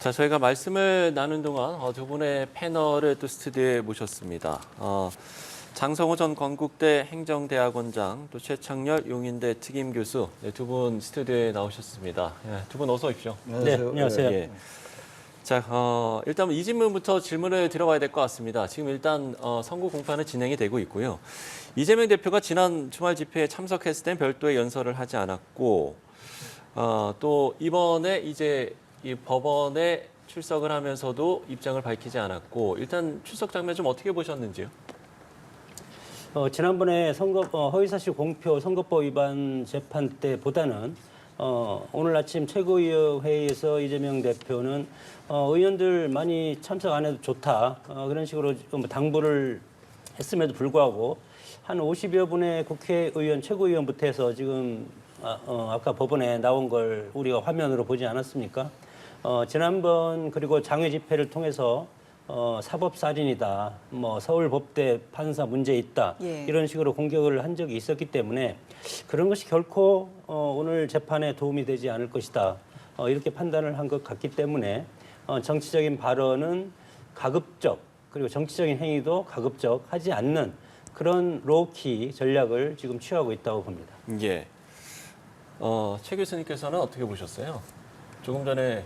자, 저희가 말씀을 나눈 동안 두 분의 패널을 또 스튜디오에 모셨습니다. 장성호 전 건국대 행정대학원장, 또 최창렬 용인대 특임교수 두 분 스튜디오에 나오셨습니다. 두 분 어서 오십시오. 네, 안녕하세요. 예. 자, 일단 이 질문부터 질문을 드려봐야 될 것 같습니다. 지금 일단 선거 공판은 진행이 되고 있고요. 이재명 대표가 지난 주말 집회에 참석했을 땐 별도의 연설을 하지 않았고, 또 이번에 이제 이 법원에 출석을 하면서도 입장을 밝히지 않았고, 일단 출석 장면 좀 어떻게 보셨는지요? 지난번에 허위사실 공표 선거법 위반 재판 때보다는 오늘 아침 최고위원회의에서 이재명 대표는 의원들 많이 참석 안 해도 좋다 그런 식으로 당부를 했음에도 불구하고 한 50여 분의 국회의원 최고위원부터 해서 지금 아까 법원에 나온 걸 우리가 화면으로 보지 않았습니까? 지난번 그리고 장외 집회를 통해서 사법살인이다, 서울법대 판사 문제 있다 이런 식으로 공격을 한 적이 있었기 때문에 그런 것이 결코 오늘 재판에 도움이 되지 않을 것이다 이렇게 판단을 한 것 같기 때문에 정치적인 발언은 가급적 그리고 정치적인 행위도 가급적 하지 않는 그런 로우키 전략을 지금 취하고 있다고 봅니다. 예. 최 교수님께서는 어떻게 보셨어요? 조금 전에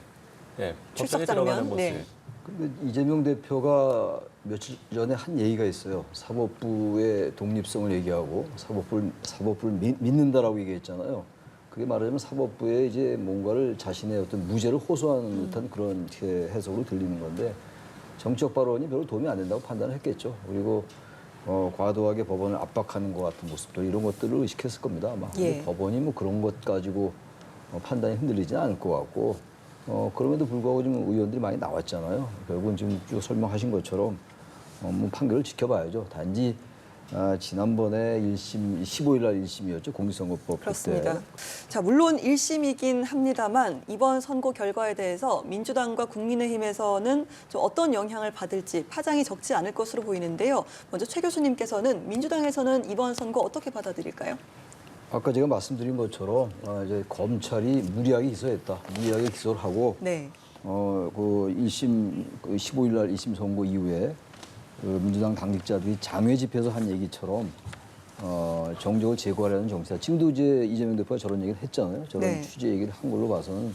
법정에 들어가는 모습. 네. 근데 이재명 대표가 며칠 전에 한 얘기가 있어요. 사법부의 독립성을 얘기하고 사법부를 믿는다라고 얘기했잖아요. 그게 말하자면 사법부에 이제 뭔가를 자신의 어떤 무죄를 호소하는 듯한 그런 해석으로 들리는 건데 정치적 발언이 별로 도움이 안 된다고 판단을 했겠죠. 그리고 과도하게 법원을 압박하는 것 같은 모습들 이런 것들을 의식했을 겁니다. 아마 법원이 뭐 그런 것 가지고 판단이 흔들리지는 않을 것 같고 그럼에도 불구하고 지금 의원들이 많이 나왔잖아요. 결국은 지금 쭉 설명하신 것처럼 뭐 판결을 지켜봐야죠. 단지 지난번에 1심, 15일 날 1심이었죠. 공직선거법 그렇습니다. 때. 자, 물론 1심이긴 합니다만 이번 선거 결과에 대해서 민주당과 국민의힘에서는 좀 어떤 영향을 받을지 파장이 적지 않을 것으로 보이는데요. 먼저 최 교수님께서는 민주당에서는 이번 선거 어떻게 받아들일까요? 아까 제가 말씀드린 것처럼 이제 검찰이 무리하게 기소했다. 무리하게 기소를 하고 네. 그 1심 15일 날 1심 선고 이후에 그 민주당 당직자들이 장외 집회에서 한 얘기처럼 정적을 제거하려는 정치다. 지금도 이제 이재명 대표가 저런 얘기를 했잖아요. 저런 취지 얘기를 한 걸로 봐서는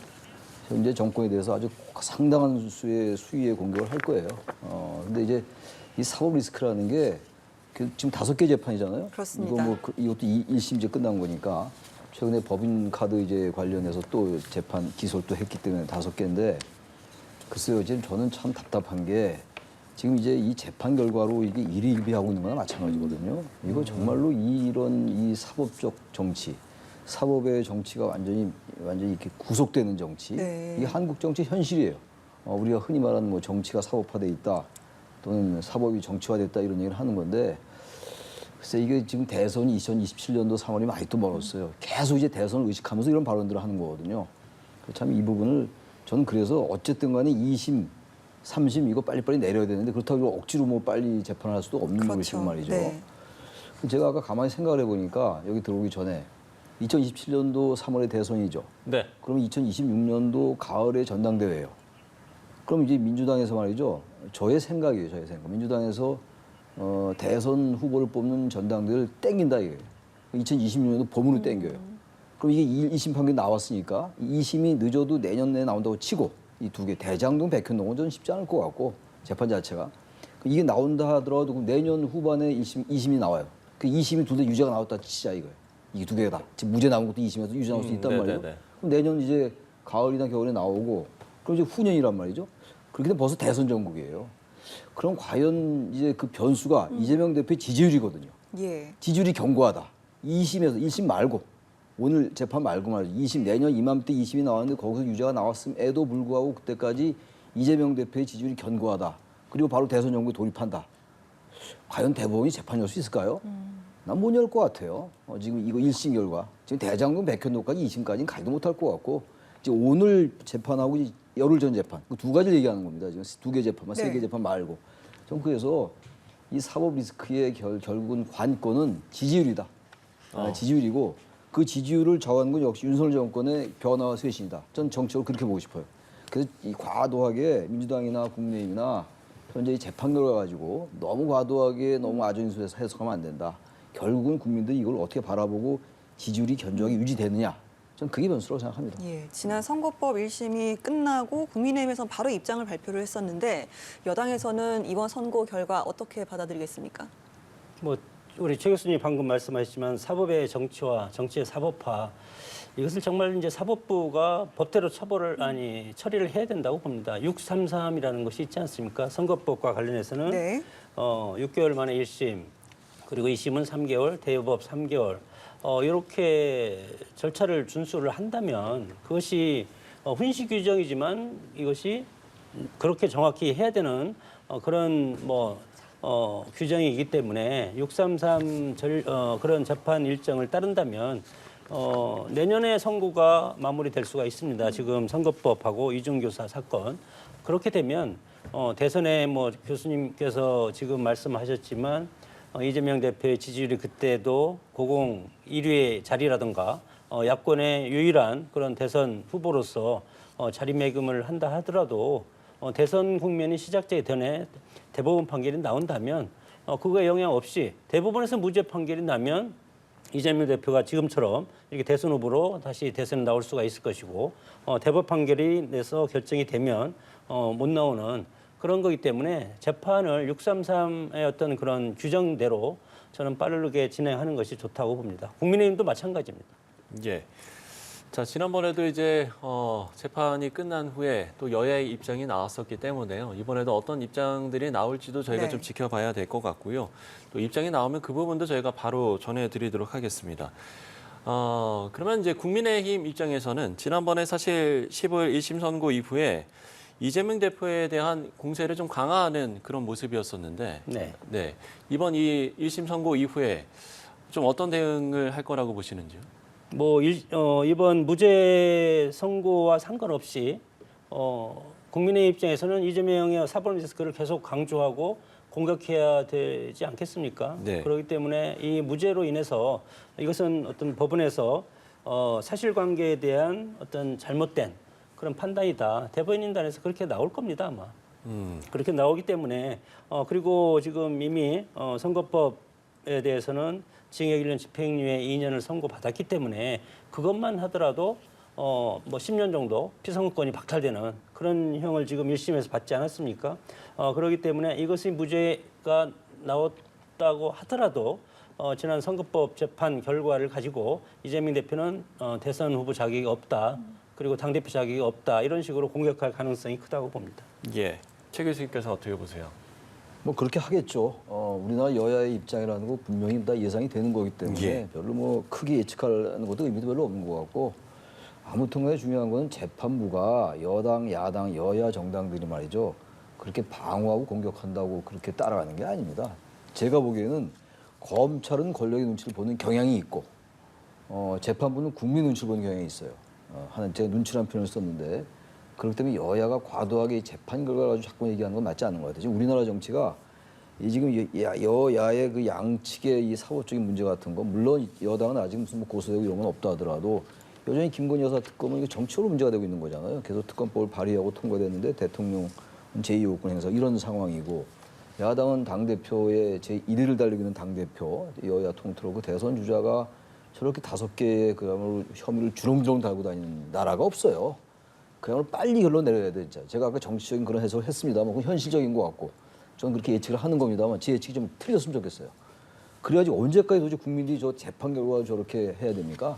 현재 정권에 대해서 아주 상당한 수의 수위의 공격을 할 거예요. 근데 이제 이 사법 리스크라는 게 지금 5개 재판이잖아요. 그렇습니다. 이거 이것도 1심제 끝난 거니까 최근에 법인 카드 이제 관련해서 또 재판 기소를 또 했기 때문에 5개인데 글쎄요, 지금 저는 참 답답한 게 지금 이제 이 재판 결과로 이게 일희일비하고 있는 거나 마찬가지거든요. 이거 정말로 이 사법적 정치, 사법의 정치가 완전히 이렇게 구속되는 정치. 이게 한국 정치 현실이에요. 우리가 흔히 말하는 뭐 정치가 사법화돼 있다, 또는 사법이 정치화됐다 이런 얘기를 하는 건데, 글쎄 이게 지금 대선이 2027년도 3월이 많이 또 멀었어요. 계속 이제 대선을 의식하면서 이런 발언들을 하는 거거든요. 참 이 부분을 저는 그래서 어쨌든 간에 2심, 3심 이거 빨리빨리 내려야 되는데 그렇다고 억지로 뭐 빨리 재판을 할 수도 없는 것이고 말이죠. 제가 아까 가만히 생각을 해보니까 여기 들어오기 전에 2027년도 3월에 대선이죠. 네. 그럼 2026년도 가을에 전당대회예요. 그럼 이제 민주당에서 말이죠. 저의 생각이에요. 민주당에서 대선 후보를 뽑는 전당대회를 땡긴다 이거예요. 2026년도 봄으로 땡겨요. 그럼 이게 2심 판결이 나왔으니까 2심이 늦어도 내년 내에 나온다고 치고 이 2개 대장동, 백현동은 저는 쉽지 않을 것 같고 재판 자체가 이게 나온다 하더라도 내년 후반에 2심이 나와요. 그 2심이 둘 다 유죄가 나왔다 치자 이거예요. 이게 2개가 다. 지금 무죄 나온 것도 2심에서 유죄 나올 수 있단 말이에요. 그럼 내년 이제 가을이나 겨울에 나오고 그럼 이제 후년이란 말이죠. 그렇게 되면 벌써 대선 전국이에요. 그럼 과연 이제 그 변수가 이재명 대표의 지지율이거든요. 지지율이 견고하다. 2심에서 1심 말고 오늘 재판 말고 말이죠. 2심 내년 이맘때 2심이 나왔는데 거기서 유죄가 나왔음에도 불구하고 그때까지 이재명 대표의 지지율이 견고하다. 그리고 바로 대선 전국에 돌입한다. 과연 대법원이 재판 열 수 있을까요? 난 못 열 것 같아요. 지금 이거 1심 결과. 지금 대장동, 백현동까지 2심까지는 가지도 못할 것 같고 이제 오늘 재판하고 열흘 전 재판 그 2가지를 얘기하는 겁니다. 지금 2개 재판만 3개 재판 말고. 전 그래서 이 사법 리스크의 결국은 관건은 지지율이다. 지지율이고 그 지지율을 정하는 건 역시 윤석열 정권의 변화와 쇄신이다. 전 정치적으로 그렇게 보고 싶어요. 그래서 이 과도하게 민주당이나 국민의힘이나 현재 이 재판 결과 가지고 너무 과도하게 너무 아전인수해서 해석하면 안 된다. 결국은 국민들이 이걸 어떻게 바라보고 지지율이 견조하게 유지되느냐. 저는 그게 변수라고 생각합니다. 예, 지난 선거법 1심이 끝나고 국민의힘에서 바로 입장을 발표를 했었는데 여당에서는 이번 선거 결과 어떻게 받아들이겠습니까? 뭐 우리 최 교수님 방금 말씀하셨지만 사법의 정치와 정치의 사법화 이것을 정말 이제 사법부가 법대로 처리를 해야 된다고 봅니다. 633이라는 것이 있지 않습니까? 선거법과 관련해서는 네. 6개월 만에 1심 그리고 2심은 3개월, 대여법 3개월 이렇게 절차를 준수를 한다면 그것이 훈시 규정이지만 이것이 그렇게 정확히 해야 되는 그런 규정이기 때문에 633 그런 재판 일정을 따른다면 내년에 선고가 마무리될 수가 있습니다. 지금 선거법하고 이중교사 사건 그렇게 되면 대선에 교수님께서 지금 말씀하셨지만 이재명 대표의 지지율이 그때도 고공 1위의 자리라든가 야권의 유일한 그런 대선 후보로서 자리매김을 한다 하더라도 대선 국면이 시작되기 전에 대법원 판결이 나온다면 그거에 영향 없이 대법원에서 무죄 판결이 나면 이재명 대표가 지금처럼 이렇게 대선 후보로 다시 대선에 나올 수가 있을 것이고 대법 판결이 내서 결정이 되면 못 나오는 그런 거기 때문에 재판을 633의 어떤 그런 규정대로 저는 빠르게 진행하는 것이 좋다고 봅니다. 국민의힘도 마찬가지입니다. 예. 자, 지난번에도 이제 재판이 끝난 후에 또 여야의 입장이 나왔었기 때문에요. 이번에도 어떤 입장들이 나올지도 저희가 네. 좀 지켜봐야 될 것 같고요. 또 입장이 나오면 그 부분도 저희가 바로 전해드리도록 하겠습니다. 그러면 이제 국민의힘 입장에서는 지난번에 사실 15일 1심 선고 이후에 이재명 대표에 대한 공세를 좀 강화하는 그런 모습이었었는데, 네. 이번 이 1심 선고 이후에 좀 어떤 대응을 할 거라고 보시는지요? 이번 무죄 선고와 상관없이 국민의 입장에서는 이재명의 사법 리스크를 계속 강조하고 공격해야 되지 않겠습니까? 네. 그렇기 때문에 이 무죄로 인해서 이것은 어떤 법원에서 사실관계에 대한 어떤 잘못된 그런 판단이다. 대법원단에서 그렇게 나올 겁니다, 아마. 그렇게 나오기 때문에 그리고 지금 이미 선거법에 대해서는 징역 1년 집행유예 2년을 선고받았기 때문에 그것만 하더라도 10년 정도 피선거권이 박탈되는 그런 형을 지금 1심에서 받지 않았습니까? 그렇기 때문에 이것이 무죄가 나왔다고 하더라도 지난 선거법 재판 결과를 가지고 이재명 대표는 대선 후보 자격이 없다. 그리고 당대표 자격이 없다. 이런 식으로 공격할 가능성이 크다고 봅니다. 예. 최 교수님께서 어떻게 보세요? 뭐 그렇게 하겠죠. 우리나라 여야의 입장이라는 거 분명히 다 예상이 되는 거기 때문에 예. 별로 크게 예측하는 것도 의미도 별로 없는 것 같고 아무튼 간에 중요한 건 재판부가 여당, 야당, 여야 정당들이 말이죠. 그렇게 방어하고 공격한다고 그렇게 따라가는 게 아닙니다. 제가 보기에는 검찰은 권력의 눈치를 보는 경향이 있고 재판부는 국민 눈치를 보는 경향이 있어요. 제가 눈치라는 표현을 썼는데 그렇기 때문에 여야가 과도하게 재판 결과를 가지고 자꾸 얘기하는 건 맞지 않는 것 같아요. 지금 우리나라 정치가 지금 여야의 그 양측의 이 사법적인 문제 같은 거 물론 여당은 아직 무슨 고소되고 이런 건 없다 하더라도 여전히 김건희 여사 특검은 이게 정치적으로 문제가 되고 있는 거잖아요. 계속 특검법을 발의하고 통과됐는데 대통령 제2요건 행사 이런 상황이고 야당은 당대표의 제1위를 달리고 있는 당대표 여야 통틀어고 대선 주자가 저렇게 5개의 그야말로 혐의를 주렁주렁 달고 다니는 나라가 없어요. 그야말로 빨리 결론 내려야 돼, 진짜. 제가 아까 정치적인 그런 해석을 했습니다만 그건 현실적인 것 같고 저는 그렇게 예측을 하는 겁니다만 제 예측이 좀 틀렸으면 좋겠어요. 그래가지고 언제까지 도대체 국민들이 저 재판 결과가 저렇게 해야 됩니까?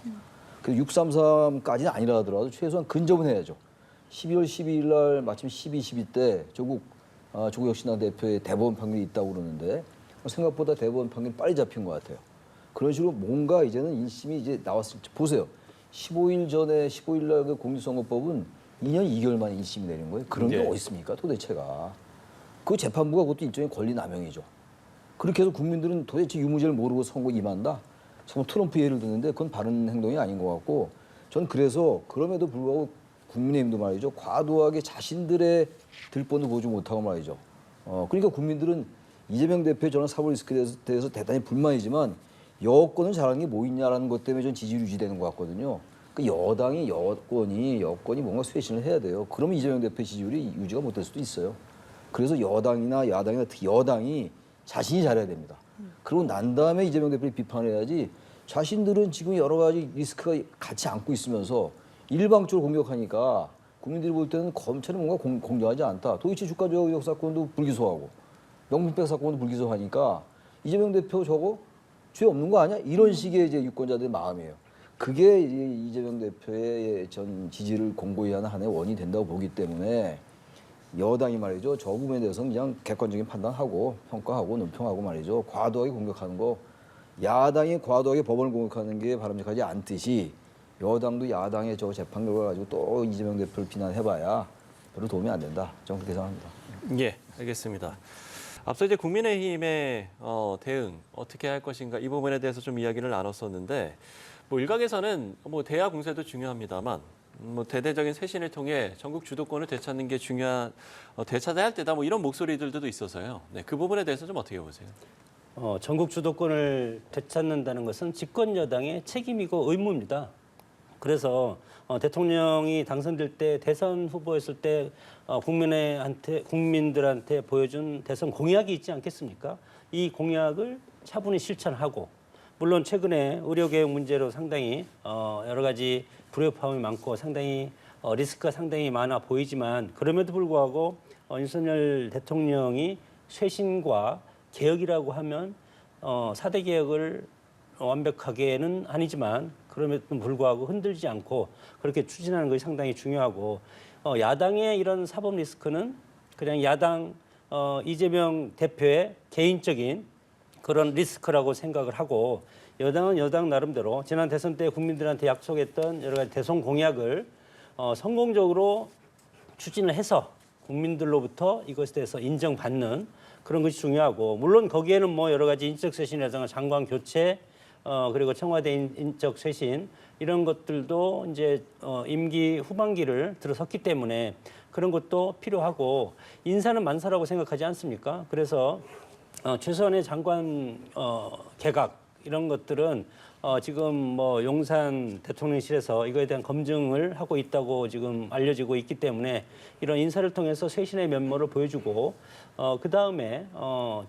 그 633까지는 아니라 하더라도 최소한 근접은 해야죠. 12월 12일 날 마침 12 때 조국 혁신당 대표의 대법원 판결이 있다고 그러는데 생각보다 대법원 판결이 빨리 잡힌 것 같아요. 그런 식으로 뭔가 이제는 1심이 이제 나왔을 때 보세요. 15일 전에 15일 날 그 공직선거법은 2년 2개월 만에 1심이 내린 거예요. 그런 게 어디 있습니까 도대체가. 그 재판부가 그것도 일종의 권리 남용이죠. 그렇게 해서 국민들은 도대체 유무죄를 모르고 선거 임한다. 참 트럼프 예를 드는데 그건 바른 행동이 아닌 것 같고 전 그래서 그럼에도 불구하고 국민의힘도 말이죠. 과도하게 자신들의 들뻔도 보지 못하고 말이죠. 그러니까 국민들은 이재명 대표의 저런 사법 리스크에 대해서 대단히 불만이지만 여권은 잘하는 게 뭐 있냐라는 것 때문에 전 지지율이 유지되는 것 같거든요. 그 여권이 뭔가 쇄신을 해야 돼요. 그러면 이재명 대표 지지율이 유지가 못 될 수도 있어요. 그래서 여당이나 야당이나 특히 여당이 자신이 잘해야 됩니다. 그러고 난 다음에 이재명 대표를 비판해야지 자신들은 지금 여러 가지 리스크가 같이 안고 있으면서 일방적으로 공격하니까 국민들이 볼 때는 검찰이 뭔가 공정하지 않다. 도이치 주가 조작 의혹 사건도 불기소하고 명품백 사건도 불기소하니까 이재명 대표 저거 죄 없는 거 아니야? 이런 식의 이제 유권자들의 마음이에요. 그게 이제 이재명 대표의 전 지지를 공고히 하는 하나의 원인이 된다고 보기 때문에 여당이 말이죠. 저 부분에 대해서는 그냥 객관적인 판단하고 평가하고 논평하고 말이죠. 과도하게 공격하는 거 야당이 과도하게 법원을 공격하는 게 바람직하지 않듯이 여당도 야당의 저 재판 결과 가지고 또 이재명 대표를 비난해봐야 별로 도움이 안 된다. 저는 그렇게 생각합니다. 예, 알겠습니다. 앞서 이제 국민의힘의 대응 어떻게 할 것인가 이 부분에 대해서 좀 이야기를 나눴었는데 뭐 일각에서는 뭐 대야 공세도 중요합니다만 뭐 대대적인 쇄신을 통해 전국 주도권을 되찾는 게 중요한 되찾아야 할 때다 뭐 이런 목소리들도 있어서요. 네, 그 부분에 대해서 좀 어떻게 보세요? 전국 주도권을 되찾는다는 것은 집권 여당의 책임이고 의무입니다. 그래서 대통령이 당선될 때 대선 후보였을 때 국민들한테 보여준 대선 공약이 있지 않겠습니까? 이 공약을 차분히 실천하고 물론 최근에 의료개혁 문제로 상당히 여러 가지 불협화음이 많고 상당히 리스크가 상당히 많아 보이지만 그럼에도 불구하고 윤석열 대통령이 쇄신과 개혁이라고 하면 4대 개혁을 완벽하게는 아니지만 그럼에도 불구하고 흔들지 않고 그렇게 추진하는 것이 상당히 중요하고 야당의 이런 사법 리스크는 그냥 야당 이재명 대표의 개인적인 그런 리스크라고 생각을 하고 여당은 여당 나름대로 지난 대선 때 국민들한테 약속했던 여러 가지 대선 공약을 성공적으로 추진을 해서 국민들로부터 이것에 대해서 인정받는 그런 것이 중요하고 물론 거기에는 뭐 여러 가지 인적 쇄신이라든가 장관 교체 그리고 청와대 인적 쇄신 이런 것들도 이제 임기 후반기를 들어섰기 때문에 그런 것도 필요하고 인사는 만사라고 생각하지 않습니까? 그래서 최소한의 장관 개각 이런 것들은 지금 뭐 용산 대통령실에서 이거에 대한 검증을 하고 있다고 지금 알려지고 있기 때문에 이런 인사를 통해서 쇄신의 면모를 보여주고 그 다음에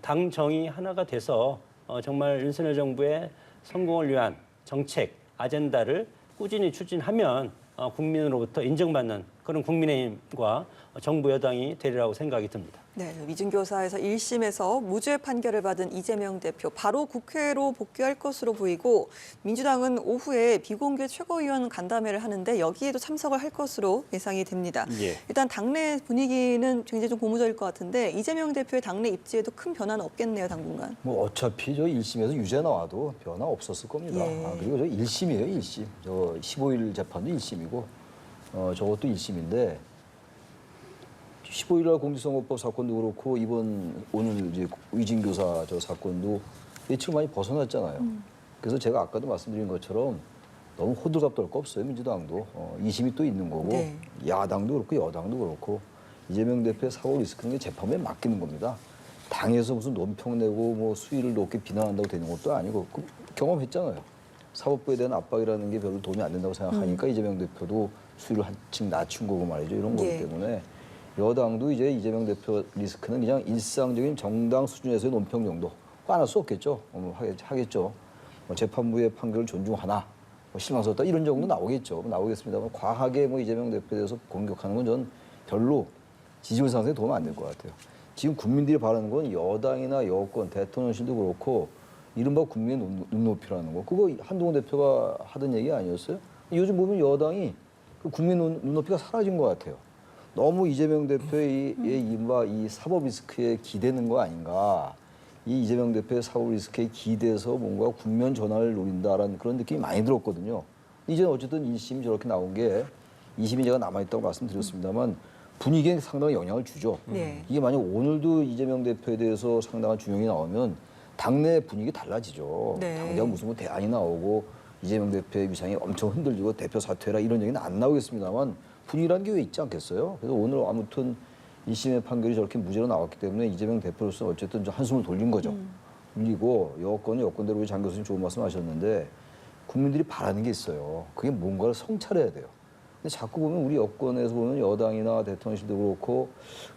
당 정이 하나가 돼서 정말 윤석열 정부의 성공을 위한 정책 아젠다를 꾸준히 추진하면 국민으로부터 인정받는 그런 국민의힘과 정부 여당이 되리라고 생각이 듭니다. 네, 위증교사에서 1심에서 무죄 판결을 받은 이재명 대표 바로 국회로 복귀할 것으로 보이고 민주당은 오후에 비공개 최고위원 간담회를 하는데 여기에도 참석을 할 것으로 예상이 됩니다. 예. 일단 당내 분위기는 굉장히 좀 고무적일 것 같은데 이재명 대표의 당내 입지에도 큰 변화는 없겠네요, 당분간. 뭐 어차피 저 1심에서 유죄 나와도 변화 없었을 겁니다. 예. 그리고 저 1심이에요, 1심. 저 15일 재판도 1심이고 저것도 1심인데 15일 날 공직선거법 사건도 그렇고 오늘 이제 위증교사 저 사건도 예측을 많이 벗어났잖아요. 그래서 제가 아까도 말씀드린 것처럼 너무 호들갑 떨 거 없어요, 민주당도. 2심이 또 있는 거고 네. 야당도 그렇고 여당도 그렇고 이재명 대표의 사고 리스크는 재판부에 맡기는 겁니다. 당에서 무슨 논평 내고 뭐 수위를 높게 비난한다고 되는 것도 아니고 경험했잖아요. 사법부에 대한 압박이라는 게 별로 도움이 안 된다고 생각하니까 이재명 대표도 수위를 한층 낮춘 거고 말이죠. 이런 거기 예. 때문에 여당도 이제 이재명 대표 리스크는 그냥 일상적인 정당 수준에서의 논평 정도 안 할 수 없겠죠. 하겠죠. 재판부의 판결을 존중하나 실망스럽다 이런 정도 나오겠죠. 나오겠습니다만 과하게 이재명 대표에 대해서 공격하는 건 전 별로 지지율 상승에 도움 안 될 것 같아요. 지금 국민들이 바라는 건 여당이나 여권, 대통령실도 그렇고 이른바 국민의 눈높이라는 거. 그거 한동훈 대표가 하던 얘기 아니었어요? 요즘 보면 여당이 그 국민 눈높이가 사라진 것 같아요. 너무 이재명 대표의 이 사법 리스크에 기대는 거 아닌가. 이 이재명 대표의 사법 리스크에 기대서 뭔가 국면 전환을 노린다라는 그런 느낌이 많이 들었거든요. 이제는 어쨌든 1심이 저렇게 나온 게 2심이 제가 남아있다고 말씀드렸습니다만 분위기에 상당히 영향을 주죠. 네. 이게 만약 오늘도 이재명 대표에 대해서 상당한 중형이 나오면 당내 분위기 달라지죠. 네. 당장 무슨 대안이 나오고 이재명 대표의 위상이 엄청 흔들리고 대표 사퇴라 이런 얘기는 안 나오겠습니다만 분위기라는 게 왜 있지 않겠어요? 그래서 오늘 아무튼 1심의 판결이 저렇게 무죄로 나왔기 때문에 이재명 대표로서 어쨌든 한숨을 돌린 거죠. 돌리고 여권은 여권대로 우리 장 교수님 좋은 말씀 하셨는데 국민들이 바라는 게 있어요. 그게 뭔가를 성찰해야 돼요. 근데 자꾸 보면 우리 여권에서 보면 여당이나 대통령실도 그렇고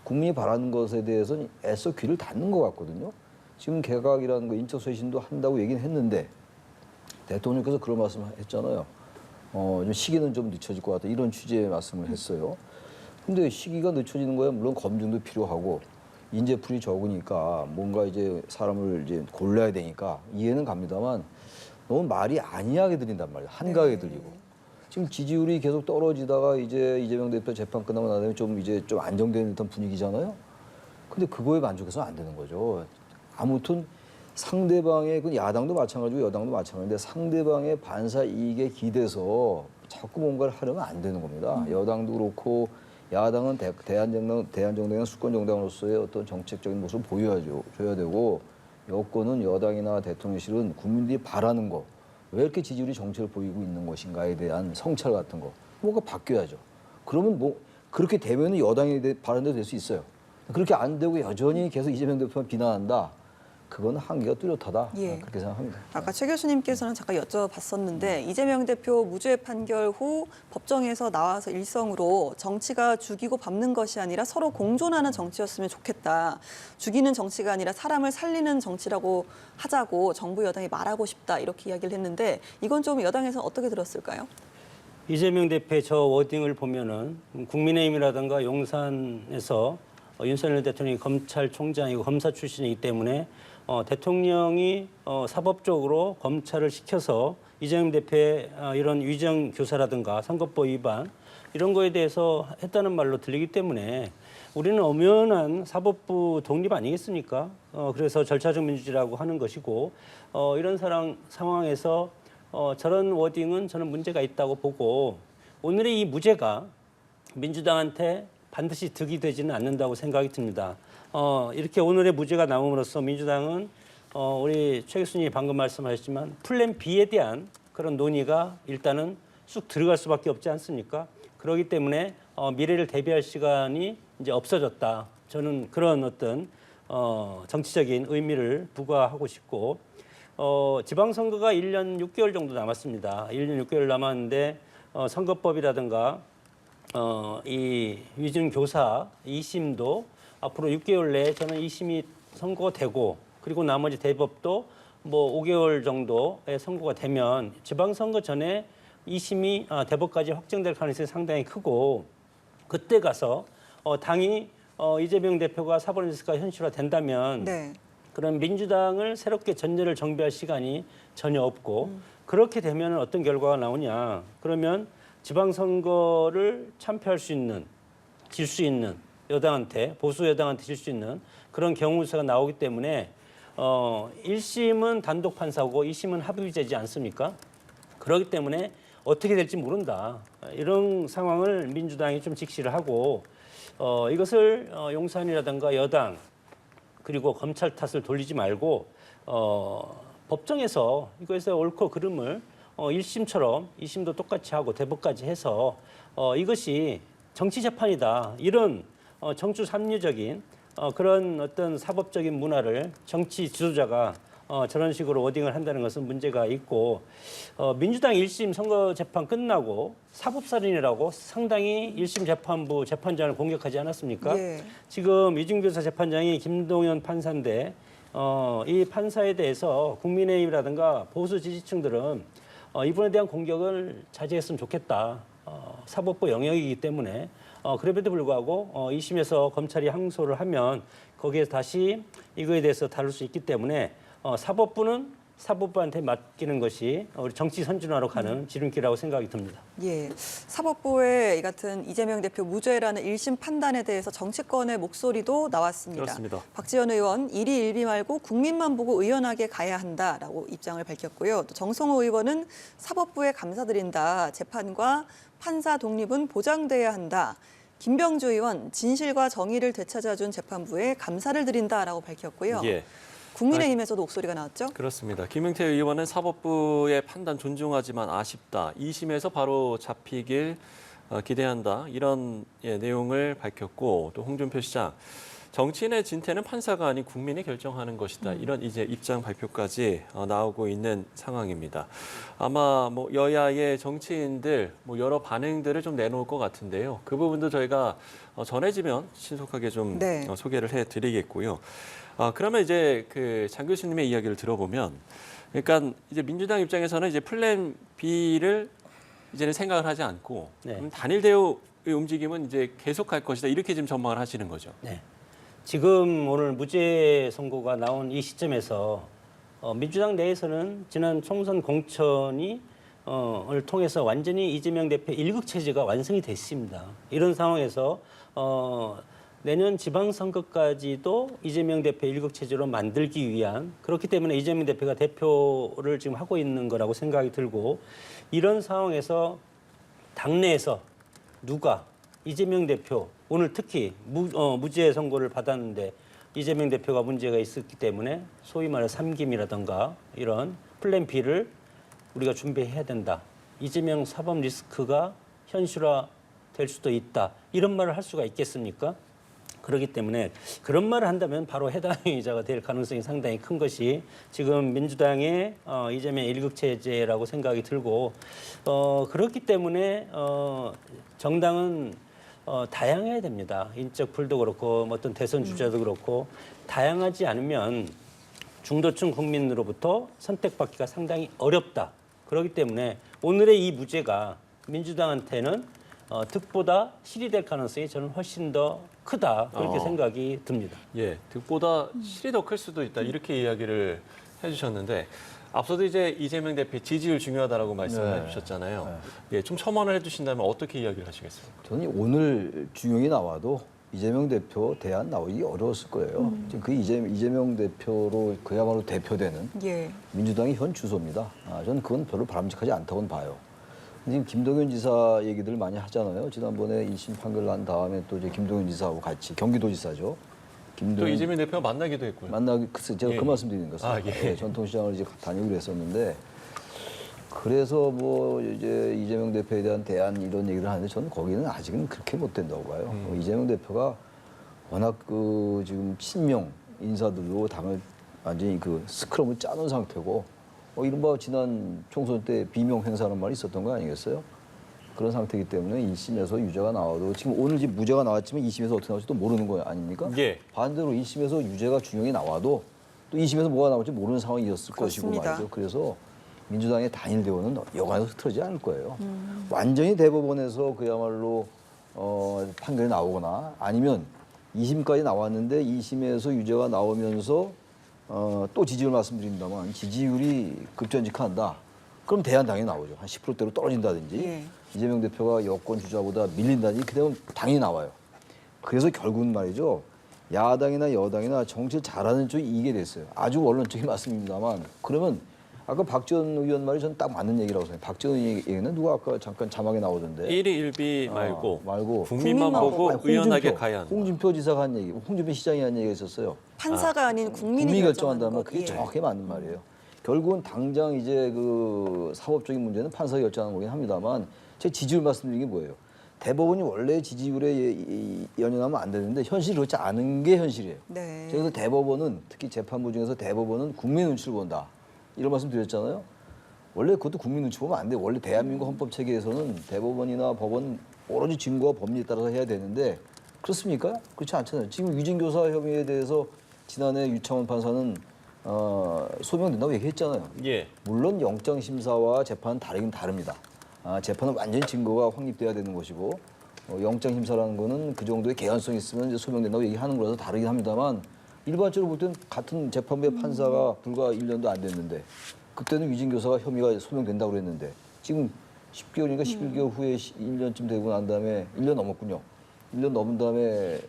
국민이 바라는 것에 대해서는 애써 귀를 닫는 것 같거든요. 지금 개각이라는 거 인적 쇄신도 한다고 얘기는 했는데 대통령께서 그런 말씀을 했잖아요. 좀 시기는 좀 늦춰질 것 같다. 이런 취지의 말씀을 했어요. 근데 시기가 늦춰지는 거야 물론 검증도 필요하고 인재풀이 적으니까 뭔가 이제 사람을 이제 골라야 되니까 이해는 갑니다만 너무 말이 아니하게 들린단 말이에요. 한가하게 들리고. 지금 지지율이 계속 떨어지다가 이제 이재명 대표 재판 끝나고 나면 좀 이제 좀 안정되는 듯한 분위기잖아요. 근데 그거에 만족해서는 안 되는 거죠. 아무튼 상대방의 그 야당도 마찬가지고 여당도 마찬가지인데 상대방의 반사 이익에 기대서 자꾸 뭔가를 하려면 안 되는 겁니다. 여당도 그렇고 야당은 대한정당은 수권정당으로서의 어떤 정책적인 모습을 보여줘야 되고 여권은 여당이나 대통령실은 국민들이 바라는 거 왜 이렇게 지지율이 정체를 보이고 있는 것인가에 대한 성찰 같은 거 뭐가 바뀌어야죠. 그러면 뭐 그렇게 되면 여당이 바라는 대로 될 수 있어요. 그렇게 안 되고 여전히 계속 이재명 대표만 비난한다. 그건 한계가 뚜렷하다. 예. 그렇게 생각합니다. 아까 최 교수님께서는 잠깐 여쭤봤었는데 이재명 대표 무죄 판결 후 법정에서 나와서 일성으로 정치가 죽이고 밟는 것이 아니라 서로 공존하는 정치였으면 좋겠다. 죽이는 정치가 아니라 사람을 살리는 정치라고 하자고 정부 여당이 말하고 싶다. 이렇게 이야기를 했는데 이건 좀 여당에서는 어떻게 들었을까요? 이재명 대표의 저 워딩을 보면은 국민의힘이라든가 용산에서 윤석열 대통령이 검찰총장이고 검사 출신이기 때문에 대통령이 사법적으로 검찰을 시켜서 이재명 대표의 이런 위정 교사라든가 선거법 위반 이런 거에 대해서 했다는 말로 들리기 때문에 우리는 엄연한 사법부 독립 아니겠습니까? 그래서 절차적 민주주의라고 하는 것이고 이런 상황에서 저런 워딩은 저는 문제가 있다고 보고 오늘의 이 무죄가 민주당한테 반드시 득이 되지는 않는다고 생각이 듭니다. 이렇게 오늘의 무죄가 나옴으로써 민주당은 우리 최 교수님이 방금 말씀하셨지만 플랜 B에 대한 그런 논의가 일단은 쑥 들어갈 수밖에 없지 않습니까? 그렇기 때문에 미래를 대비할 시간이 이제 없어졌다. 저는 그런 어떤 정치적인 의미를 부과하고 싶고 지방선거가 1년 6개월 정도 남았습니다. 1년 6개월 남았는데 선거법이라든가 이 위증교사 2심도 앞으로 6개월 내에 저는 2심이 선고되고 그리고 나머지 대법도 뭐 5개월 정도의 선고가 되면 지방선거 전에 2심이 대법까지 확정될 가능성이 상당히 크고 그때 가서 당이 이재명 대표가 사법리스크가 현실화된다면 네. 그럼 민주당을 새롭게 전열을 정비할 시간이 전혀 없고 그렇게 되면 어떤 결과가 나오냐 그러면 지방선거를 참패할 수 있는 질 수 있는 여당한테 보수 여당한테 질 수 있는 그런 경우수가 나오기 때문에 1심은 단독 판사고 2심은 합의제지 않습니까? 그렇기 때문에 어떻게 될지 모른다. 이런 상황을 민주당이 좀 직시를 하고 이것을 용산이라든가 여당 그리고 검찰 탓을 돌리지 말고 법정에서 이거에서 옳고 그름을 1심처럼 2심도 똑같이 하고 대법까지 해서 이것이 정치 재판이다. 이런 정치 삼류적인 그런 어떤 사법적인 문화를 정치 지도자가 저런 식으로 워딩을 한다는 것은 문제가 있고 민주당 1심 선거 재판 끝나고 사법살인이라고 상당히 1심 재판부 재판장을 공격하지 않았습니까? 예. 지금 이중교사 재판장이 김동연 판사인데 이 판사에 대해서 국민의힘이라든가 보수 지지층들은 이분에 대한 공격을 자제했으면 좋겠다. 사법부 영역이기 때문에 그럼에도 불구하고 2심에서 검찰이 항소를 하면 거기에 다시 이거에 대해서 다룰 수 있기 때문에 사법부는 사법부한테 맡기는 것이 우리 정치 선진화로 가는 지름길이라고 생각이 듭니다. 예, 사법부의 이 같은 이재명 대표 무죄라는 1심 판단에 대해서 정치권의 목소리도 나왔습니다. 그렇습니다. 박지원 의원 일희 일비 말고 국민만 보고 의연하게 가야 한다라고 입장을 밝혔고요. 또 정성호 의원은 사법부에 감사드린다. 재판과 판사 독립은 보장돼야 한다. 김병주 의원 진실과 정의를 되찾아준 재판부에 감사를 드린다라고 밝혔고요. 예. 국민의힘에서도 목소리가 나왔죠. 그렇습니다. 김용태 의원은 사법부의 판단 존중하지만 아쉽다. 2심에서 바로 잡히길 기대한다 이런 내용을 밝혔고 또 홍준표 시장 정치인의 진퇴는 판사가 아닌 국민이 결정하는 것이다 이런 이제 입장 발표까지 나오고 있는 상황입니다. 아마 뭐 여야의 정치인들 뭐 여러 반응들을 좀 내놓을 것 같은데요. 그 부분도 저희가 전해지면 신속하게 좀 네. 소개를 해드리겠고요. 그러면 이제 그 장 교수님의 이야기를 들어보면, 그러니까 이제 민주당 입장에서는 이제 플랜 B를 이제는 생각을 하지 않고 네. 그럼 단일 대우의 움직임은 이제 계속할 것이다 이렇게 지금 전망을 하시는 거죠. 네. 지금 오늘 무죄 선고가 나온 이 시점에서 민주당 내에서는 지난 총선 공천이 을 통해서 완전히 이재명 대표 일극 체제가 완성이 됐습니다. 이런 상황에서 내년 지방선거까지도 이재명 대표 일극 체제로 만들기 위한, 그렇기 때문에 이재명 대표가 대표를 지금 하고 있는 거라고 생각이 들고, 이런 상황에서 당내에서 누가 이재명 대표 오늘 특히 무죄 선고를 받았는데 이재명 대표가 문제가 있었기 때문에 소위 말해 삼김이라든가 이런 플랜 B를 우리가 준비해야 된다. 이재명 사법 리스크가 현실화 될 수도 있다. 이런 말을 할 수가 있겠습니까? 그렇기 때문에 그런 말을 한다면 바로 해당 행위자가 될 가능성이 상당히 큰 것이 지금 민주당의 이재명 일극 체제라고 생각이 들고, 그렇기 때문에 정당은 다양해야 됩니다. 인적 풀도 그렇고 뭐 어떤 대선 주자도 그렇고 다양하지 않으면 중도층 국민으로부터 선택받기가 상당히 어렵다. 그렇기 때문에 오늘의 이 무죄가 민주당한테는 득보다 실이 될 가능성이 저는 훨씬 더 크다. 그렇게 생각이 듭니다. 예, 득보다 실이 더 클 수도 있다 이렇게 이야기를 해주셨는데 앞서도 이제 이재명 대표 지지율 중요하다라고 말씀해 네. 주셨잖아요. 예, 좀 첨언을 해주신다면 어떻게 이야기를 하시겠습니까? 저는 오늘 중용이 나와도 이재명 대표 대안 나오기 어려웠을 거예요. 지금 그 이재명 대표로 그야말로 대표되는 예. 민주당의 현 주소입니다. 저는 그건 별로 바람직하지 않다고는 봐요. 지금 김동연 지사 얘기들 많이 하잖아요. 지난번에 1심 판결 난 다음에 또 이제 김동연 지사하고 같이 경기도지사죠. 또 이재명 대표가 만나기도 했고요. 글쎄 제가 예. 그 말씀 드리는 것은 예. 전통시장을 이제 다니기로 했었는데, 그래서 뭐 이제 이재명 대표에 대한 대안 이런 얘기를 하는데 저는 거기는 아직은 그렇게 못 된다고 봐요. 이재명 대표가 워낙 그 지금 친명 인사들로 당을 완전히 그 스크럼을 짜놓은 상태고, 이른바 지난 총선 때 비명 행사라는 말이 있었던 거 아니겠어요? 그런 상태이기 때문에 1심에서 유죄가 나와도 지금 오늘 지금 무죄가 나왔지만 2심에서 어떻게 나올지도 모르는 거 아닙니까? 예. 반대로 1심에서 유죄가 준용이 나와도 또 2심에서 뭐가 나올지 모르는 상황이었을 것이고 그렇습니다. 말이죠. 그래서 민주당의 단일 대우는 여간에 흐트러지지 않을 거예요. 완전히 대법원에서 그야말로 판결이 나오거나 아니면 2심까지 나왔는데 2심에서 유죄가 나오면서 또 지지율 말씀드린다면 지지율이 급전직한다. 그럼 대안 당연히 나오죠. 한 10%대로 떨어진다든지 예. 이재명 대표가 여권 주자보다 밀린다든지 그렇게 되면 당연히 나와요. 그래서 결국은 말이죠. 야당이나 여당이나 정치를 잘하는 쪽이 이기게 됐어요. 아주 원론적인 말씀입니다만, 그러면 아까 박지원 의원 말이 저는 딱 맞는 얘기라고 생각해요. 박지원 얘기는 누가 아까 잠깐 자막에 나오던데. 1위 1비 말고, 말고 국민만 보고 아니, 의연하게 가야 한다. 홍준표 지사가 한 얘기, 홍준표 시장이 한 얘기가 있었어요. 판사가 아닌 국민이 국민이 결정하는 결정한다면 것. 그게 예. 정확히 맞는 말이에요. 결국은 당장 이제 그 사법적인 문제는 판사가 결정하는 거긴 합니다만, 제 지지율 말씀드린 게 뭐예요? 대법원이 원래 지지율에 연연하면 안 되는데 현실이 그렇지 않은 게 현실이에요. 네. 그래서 대법원은 특히 재판부 중에서 대법원은 국민 눈치를 본다. 이런 말씀 드렸잖아요. 원래 그것도 국민 눈치 보면 안 돼요. 원래 대한민국 헌법 체계에서는 대법원이나 법원 오로지 증거와 법리에 따라서 해야 되는데 그렇습니까? 그렇지 않잖아요. 지금 위증교사 혐의에 대해서 지난해 유창원 판사는 소명된다고 얘기했잖아요. 예. 물론 영장 심사와 재판은 다르긴 다릅니다. 재판은 완전히 증거가 확립돼야 되는 것이고 영장 심사라는 거는 그 정도의 개연성이 있으면 이제 소명된다고 얘기하는 거라서 다르긴 합니다만, 일반적으로 볼 때는 같은 재판부의 판사가 불과 1년도 안 됐는데 그때는 위증교사가 혐의가 소명된다고 그랬는데 지금 10개월인가 11개월 후에 1년쯤 되고 난 다음에 1년 넘었군요. 1년 넘은 다음에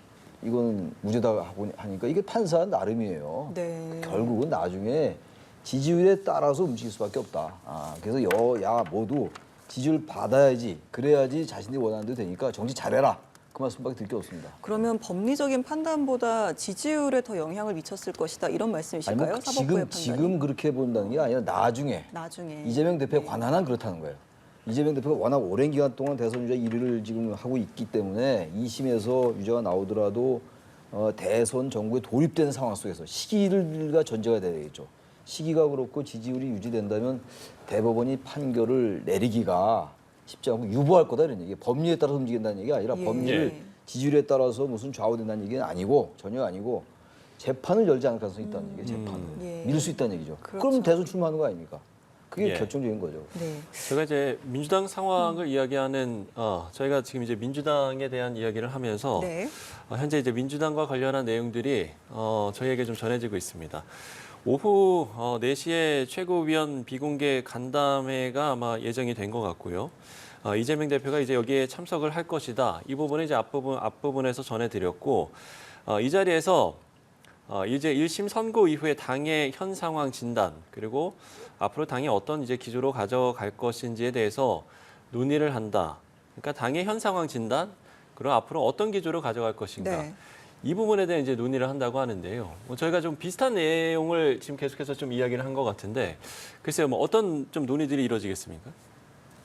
이거는 무죄다 하고 하니까 이게 판사 나름이에요. 네. 결국은 나중에 지지율에 따라서 움직일 수밖에 없다. 그래서 여야 모두 지지율 받아야지, 그래야지 자신들이 원하는 대로 되니까 정치 잘해라. 그 말씀밖에 드릴 게 없습니다. 그러면 법리적인 판단보다 지지율에 더 영향을 미쳤을 것이다 이런 말씀이실까요? 사법부의 판단이. 지금 그렇게 본다는 게 아니라 나중에 나중에 이재명 대표에 관한 한 그렇다는 거예요. 이재명 대표가 워낙 오랜 기간 동안 대선 유죄 1위를 지금 하고 있기 때문에 2심에서 유죄가 나오더라도 대선 정부에 돌입된 상황 속에서 시기가 전제가 돼야 되겠죠. 시기가 그렇고 지지율이 유지된다면 대법원이 판결을 내리기가 쉽지 않고 유보할 거다 이런 얘기. 법리에 따라서 움직인다는 얘기가 아니라 예. 법리를 지지율에 따라서 무슨 좌우된다는 얘기는 아니고 전혀 아니고 재판을 열지 않을 가능성이 있다는 얘기예요. 재판을. 예. 미룰 수 있다는 얘기죠. 그렇죠. 그럼 대선 출마하는 거 아닙니까? 그게 예. 결정적인 거죠. 네. 제가 이제 민주당 상황을 이야기하는 저희가 지금 이제 민주당에 대한 이야기를 하면서 네. 현재 이제 민주당과 관련한 내용들이 저희에게 좀 전해지고 있습니다. 오후 4시에 최고위원 비공개 간담회가 아마 예정이 된 것 같고요. 이재명 대표가 이제 여기에 참석을 할 것이다. 이 부분은 이제 앞부분에서 전해드렸고 이 자리에서 이제 1심 선고 이후에 당의 현 상황 진단 그리고 앞으로 당이 어떤 이제 기조로 가져갈 것인지에 대해서 논의를 한다. 그러니까 당의 현 상황 진단 그리고 앞으로 어떤 기조로 가져갈 것인가. 네. 이 부분에 대해 이제 논의를 한다고 하는데요. 저희가 좀 비슷한 내용을 지금 계속해서 좀 이야기를 한 것 같은데 글쎄요, 뭐 어떤 좀 논의들이 이루어지겠습니까?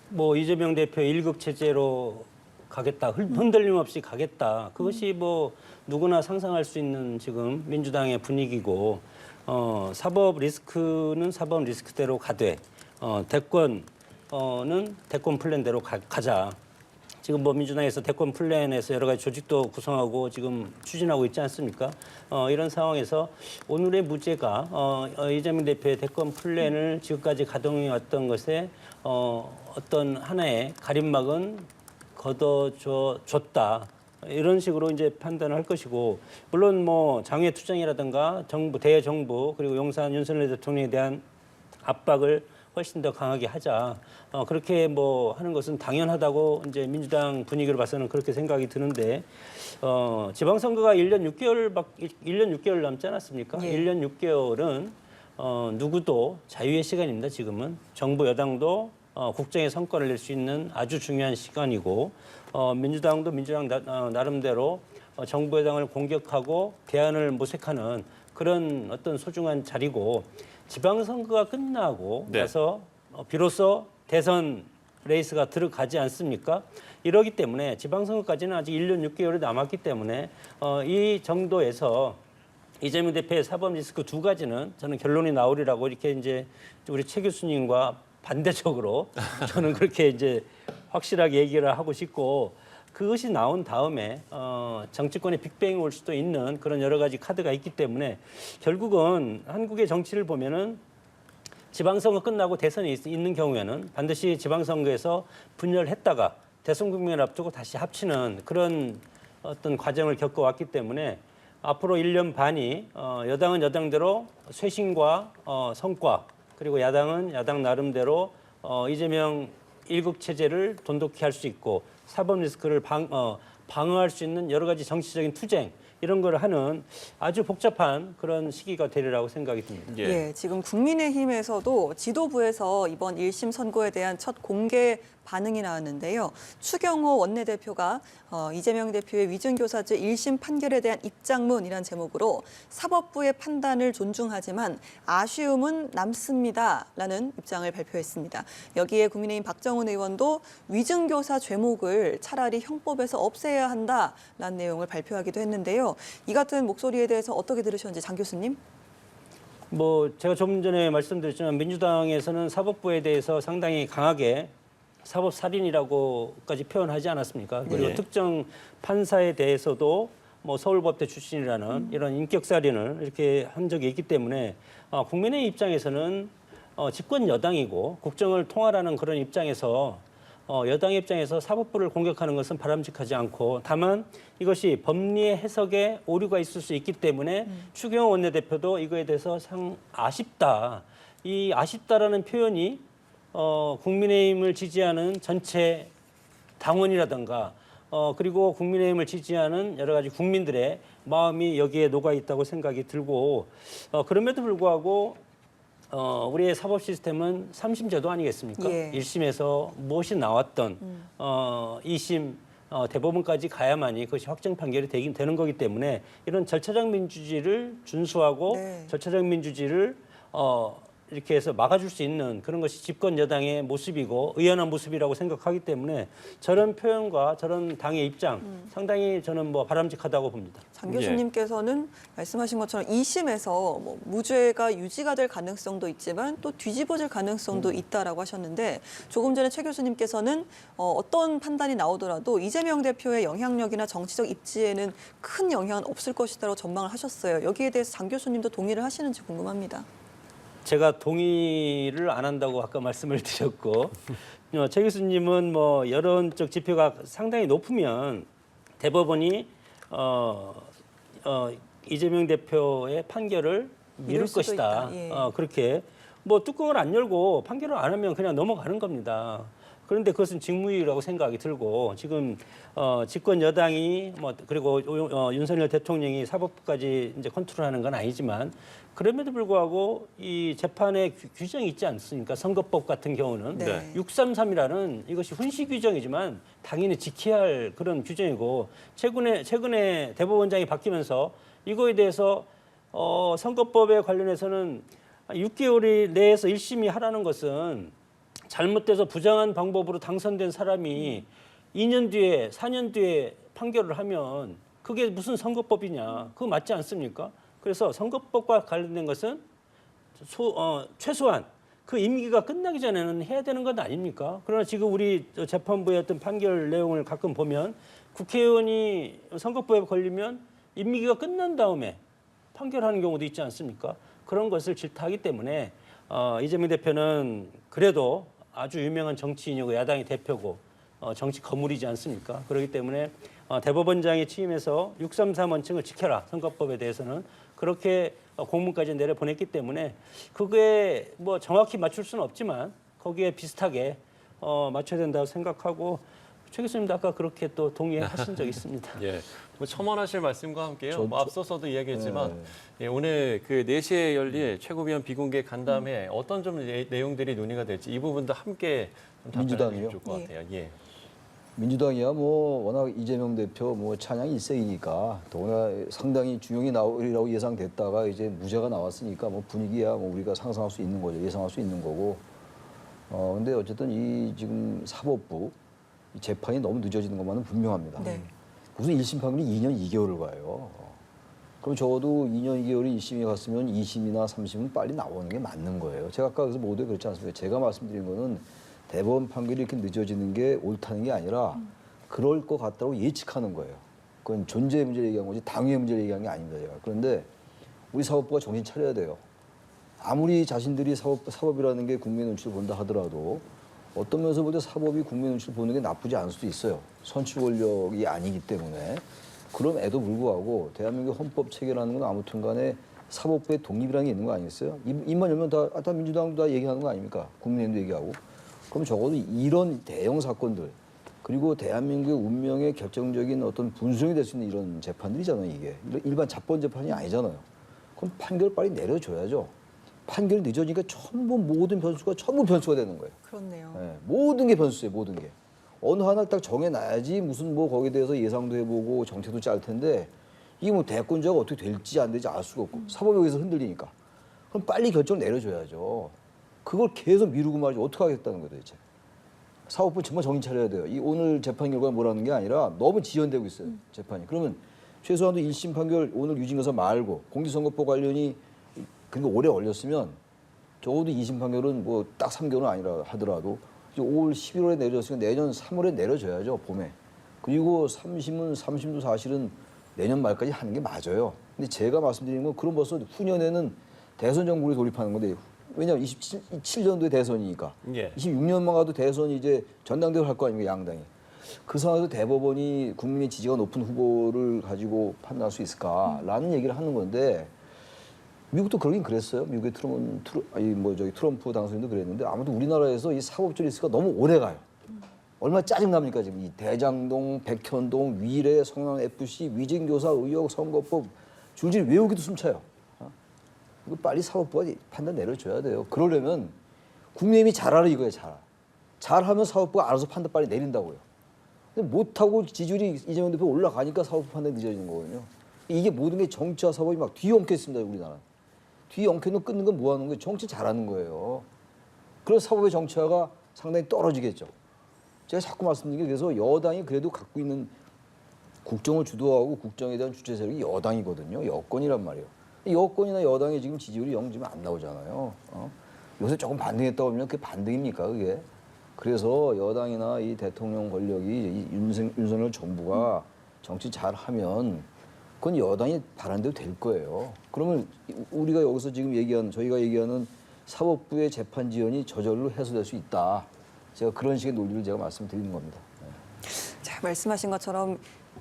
뭐 이재명 대표 1급 체제로 가겠다, 흔들림 없이 가겠다. 그것이 뭐 누구나 상상할 수 있는 지금 민주당의 분위기고 사법 리스크는 사법 리스크대로 가되 대권은 대권 플랜대로 가자. 지금 뭐 민주당에서 대권 플랜에서 여러 가지 조직도 구성하고 지금 추진하고 있지 않습니까? 이런 상황에서 오늘의 무죄가 이재명 대표의 대권 플랜을 지금까지 가동해 왔던 것에 어떤 하나의 가림막은 걷어줬다. 이런 식으로 이제 판단을 할 것이고 물론 뭐 장외 투쟁이라든가 정부 대정부 그리고 용산 윤석열 대통령에 대한 압박을 훨씬 더 강하게 하자. 그렇게 뭐 하는 것은 당연하다고 이제 민주당 분위기를 봐서는 그렇게 생각이 드는데 지방선거가 1년 6개월 남지 않았습니까? 예. 1년 6개월은 누구도 자유의 시간입니다. 지금은 정부 여당도 국정의 성과를 낼 수 있는 아주 중요한 시간이고 민주당도 민주당 나름대로 정부 여당을 공격하고 대안을 모색하는 그런 어떤 소중한 자리고 지방선거가 끝나고 네. 나서 비로소 대선 레이스가 들어가지 않습니까? 이러기 때문에 지방선거까지는 아직 1년 6개월이 남았기 때문에 이 정도에서 이재명 대표의 사법 리스크 두 가지는 저는 결론이 나오리라고 이렇게 이제 우리 최 교수님과 반대적으로 저는 그렇게 이제 확실하게 얘기를 하고 싶고 그것이 나온 다음에 정치권의 빅뱅이 올 수도 있는 그런 여러 가지 카드가 있기 때문에 결국은 한국의 정치를 보면은 지방선거 끝나고 대선이 있는 경우에는 반드시 지방선거에서 분열했다가 대선 국면을 앞두고 다시 합치는 그런 어떤 과정을 겪어왔기 때문에 앞으로 1년 반이 여당은 여당대로 쇄신과 성과 그리고 야당은 야당 나름대로 이재명 1급 체제를 돈독히 할 수 있고 사법 리스크를 방어할 수 있는 여러 가지 정치적인 투쟁 이런 걸 하는 아주 복잡한 그런 시기가 되리라고 생각이 듭니다. 예, 지금 국민의힘에서도 지도부에서 이번 1심 선고에 대한 첫 공개 반응이 나왔는데요. 추경호 원내대표가 이재명 대표의 위증교사죄 1심 판결에 대한 입장문이란 제목으로 사법부의 판단을 존중하지만 아쉬움은 남습니다라는 입장을 발표했습니다. 여기에 국민의힘 박정훈 의원도 위증교사 죄목을 차라리 형법에서 없애야 한다라는 내용을 발표하기도 했는데요. 이 같은 목소리에 대해서 어떻게 들으셨는지 장 교수님? 뭐 제가 조금 전에 말씀드렸지만 민주당에서는 사법부에 대해서 상당히 강하게 사법살인이라고까지 표현하지 않았습니까? 그리고 네. 특정 판사에 대해서도 뭐 서울법대 출신이라는 이런 인격살인을 이렇게 한 적이 있기 때문에 국민의 입장에서는 집권 여당이고 국정을 통할하는 그런 입장에서 여당의 입장에서 사법부를 공격하는 것은 바람직하지 않고 다만 이것이 법리의 해석에 오류가 있을 수 있기 때문에 추경호 원내대표도 이거에 대해서 아쉽다. 이 아쉽다라는 표현이 국민의힘을 지지하는 전체 당원이라든가 그리고 국민의힘을 지지하는 여러 가지 국민들의 마음이 여기에 녹아 있다고 생각이 들고 그럼에도 불구하고 우리의 사법 시스템은 3심 제도 아니겠습니까? 예. 1심에서 무엇이 나왔던 2심 대법원까지 가야만이 그것이 확정 판결이 되는 거기 때문에 이런 절차적 민주주의를 준수하고 네. 절차적 민주주의를 이렇게 해서 막아줄 수 있는 그런 것이 집권 여당의 모습이고 의연한 모습이라고 생각하기 때문에 저런 표현과 저런 당의 입장 상당히 저는 뭐 바람직하다고 봅니다. 장 교수님께서는 말씀하신 것처럼 2심에서 뭐 무죄가 유지가 될 가능성도 있지만 또 뒤집어질 가능성도 있다라고 하셨는데 조금 전에 최 교수님께서는 어떤 판단이 나오더라도 이재명 대표의 영향력이나 정치적 입지에는 큰 영향은 없을 것이다라고 전망을 하셨어요. 여기에 대해서 장 교수님도 동의를 하시는지 궁금합니다. 제가 동의를 안 한다고 아까 말씀을 드렸고 최 교수님은 뭐 여론적 지표가 상당히 높으면 대법원이 이재명 대표의 판결을 미룰 수도 것이다. 있다. 예. 그렇게 뭐 뚜껑을 안 열고 판결을 안 하면 그냥 넘어가는 겁니다. 그런데 그것은 직무유기라고 생각이 들고 지금 집권 여당이 뭐 그리고 윤석열 대통령이 사법부까지 이제 컨트롤하는 건 아니지만 그럼에도 불구하고 이 재판에 규정이 있지 않습니까? 선거법 같은 경우는 네. 633이라는 이것이 훈시 규정이지만 당연히 지켜야 할 그런 규정이고 최근에 대법원장이 바뀌면서 이거에 대해서 선거법에 관련해서는 6개월 내에서 1심이 하라는 것은 잘못돼서 부정한 방법으로 당선된 사람이 2년 뒤에 4년 뒤에 판결을 하면 그게 무슨 선거법이냐? 그거 맞지 않습니까? 그래서 선거법과 관련된 것은 최소한 그 임기가 끝나기 전에는 해야 되는 건 아닙니까? 그러나 지금 우리 재판부의 어떤 판결 내용을 가끔 보면 국회의원이 선거법에 걸리면 임기가 끝난 다음에 판결하는 경우도 있지 않습니까? 그런 것을 질타하기 때문에 이재명 대표는 그래도 아주 유명한 정치인이고 야당의 대표고 정치 거물이지 않습니까? 그렇기 때문에 대법원장이 취임해서 633 원칙을 지켜라 선거법에 대해서는 그렇게 공문까지 내려보냈기 때문에 그게 뭐 정확히 맞출 수는 없지만 거기에 비슷하게 맞춰야 된다고 생각하고 최 교수님도 아까 그렇게 또 동의하신 적이 있습니다. 예. 뭐 첨언하실 말씀과 함께요. 뭐 앞서서도 이야기했지만 네. 예, 오늘 그 4시에 열릴 최고위원 비공개 간담회 어떤 좀 내용들이 논의가 될지 이 부분도 함께 좀 답변해 민주당이요? 주실 것 같아요. 예. 민주당이야 뭐 워낙 이재명 대표 뭐 찬양 일색이니까 더구나 상당히 중용이 나오리라고 예상됐다가 이제 무죄가 나왔으니까 뭐 분위기야 뭐 우리가 상상할 수 있는 거죠. 예상할 수 있는 거고. 근데 어쨌든 이 지금 사법부 이 재판이 너무 늦어지는 것만은 분명합니다. 네. 무슨 1심 판결이 2년 2개월을 가요. 그럼 적어도 2년 2개월이 1심이 갔으면 2심이나 3심은 빨리 나오는 게 맞는 거예요. 제가 아까 그래서 모두 그렇지 않습니까? 제가 말씀드린 거는 대법원 판결이 이렇게 늦어지는 게 옳다는 게 아니라 그럴 것 같다고 예측하는 거예요. 그건 존재의 문제를 얘기한 거지 당위의 문제를 얘기한 게 아닙니다. 제가. 그런데 우리 사법부가 정신 차려야 돼요. 아무리 자신들이 사법이라는 게 국민의 눈치를 본다 하더라도 어떤 면에서 볼 때 사법이 국민의 눈치를 보는 게 나쁘지 않을 수도 있어요. 선출 권력이 아니기 때문에. 그럼에도 불구하고 대한민국 헌법 체계라는 건 아무튼 간에 사법부의 독립이라는 게 있는 거 아니겠어요? 입만 열면 다 민주당도 다 얘기하는 거 아닙니까? 국민의힘도 얘기하고. 그럼 적어도 이런 대형 사건들 그리고 대한민국의 운명에 결정적인 어떤 분수령이 될 수 있는 이런 재판들이잖아요. 이게. 일반 잡범 재판이 아니잖아요. 그럼 판결 빨리 내려줘야죠. 판결이 늦어지니까 모든 변수가 전부 변수가 되는 거예요. 그렇네요. 네, 모든 게 변수예요. 모든 게. 어느 하나를 딱 정해놔야지 무슨 뭐 거기에 대해서 예상도 해보고 정책도 짤 텐데 이게 뭐 대권자가 어떻게 될지 안 될지 알 수가 없고 사법에 의해서 흔들리니까. 그럼 빨리 결정 내려줘야죠. 그걸 계속 미루고 말이지 어떻게 하겠다는 거예요 도대체. 사법부 정말 정신 차려야 돼요. 이 오늘 재판 결과가 뭐라는 게 아니라 너무 지연되고 있어요. 재판이. 그러면 최소한도 1심 판결 오늘 유진거사 말고 공직선거법 관련이 그러니까 오래 걸렸으면 적어도 2심 판결은 뭐 딱 3개월은 아니라 하더라도 이제 5월 11월에 내려졌으면 내년 3월에 내려줘야죠. 봄에. 그리고 3심도 사실은 내년 말까지 하는 게 맞아요. 근데 제가 말씀드리는 건 그럼 벌써 후년에는 대선 정부를 돌입하는 건데 왜냐하면 27년도에 대선이니까. 예. 26년만 가도 대선이 이제 전당대회를 할 거 아닙니까, 양당이. 그 상황에서 대법원이 국민의 지지가 높은 후보를 가지고 판단할 수 있을까라는 얘기를 하는 건데 미국도 그러긴 그랬어요. 미국의 트럼프 당선인도 그랬는데 아무도 우리나라에서 이 사법적 리스크가 너무 오래 가요. 얼마나 짜증납니까, 지금. 이 대장동, 백현동, 위례, 성남FC, 위증교사, 의혹, 선거법 줄줄이 외우기도 숨차요. 이거 빨리 사법부가 판단 내려줘야 돼요. 그러려면 국민의힘이 잘하라 이거예요, 잘하면 사법부가 알아서 판단 빨리 내린다고요. 근데 못하고 지지율이 이재명 대표 올라가니까 사법부 판단이 늦어지는 거거든요. 이게 모든 게 정치와 사법이 막 뒤엉켜 있습니다, 우리나라. 뒤에 엉켜놓고 끊는 건 뭐 하는 거예요? 정치 잘하는 거예요. 그래서 사법의 정치화가 상당히 떨어지겠죠. 제가 자꾸 말씀드린 게 그래서 여당이 그래도 갖고 있는 국정을 주도하고 국정에 대한 주체 세력이 여당이거든요. 여권이란 말이에요. 여권이나 여당의 지금 지지율이 영 지금 안 나오잖아요. 요새 조금 반등했다고 하면 그게 반등입니까 그게? 그래서 여당이나 이 대통령 권력이 이 윤석열 정부가 정치 잘하면 그건 여당이 바란 대로 될 거예요. 그러면 우리가 여기서 지금 저희가 얘기하는 사법부의 재판 지연이 저절로 해소될 수 있다. 제가 그런 식의 논리를 제가 말씀드리는 겁니다. 자, 말씀하신 것처럼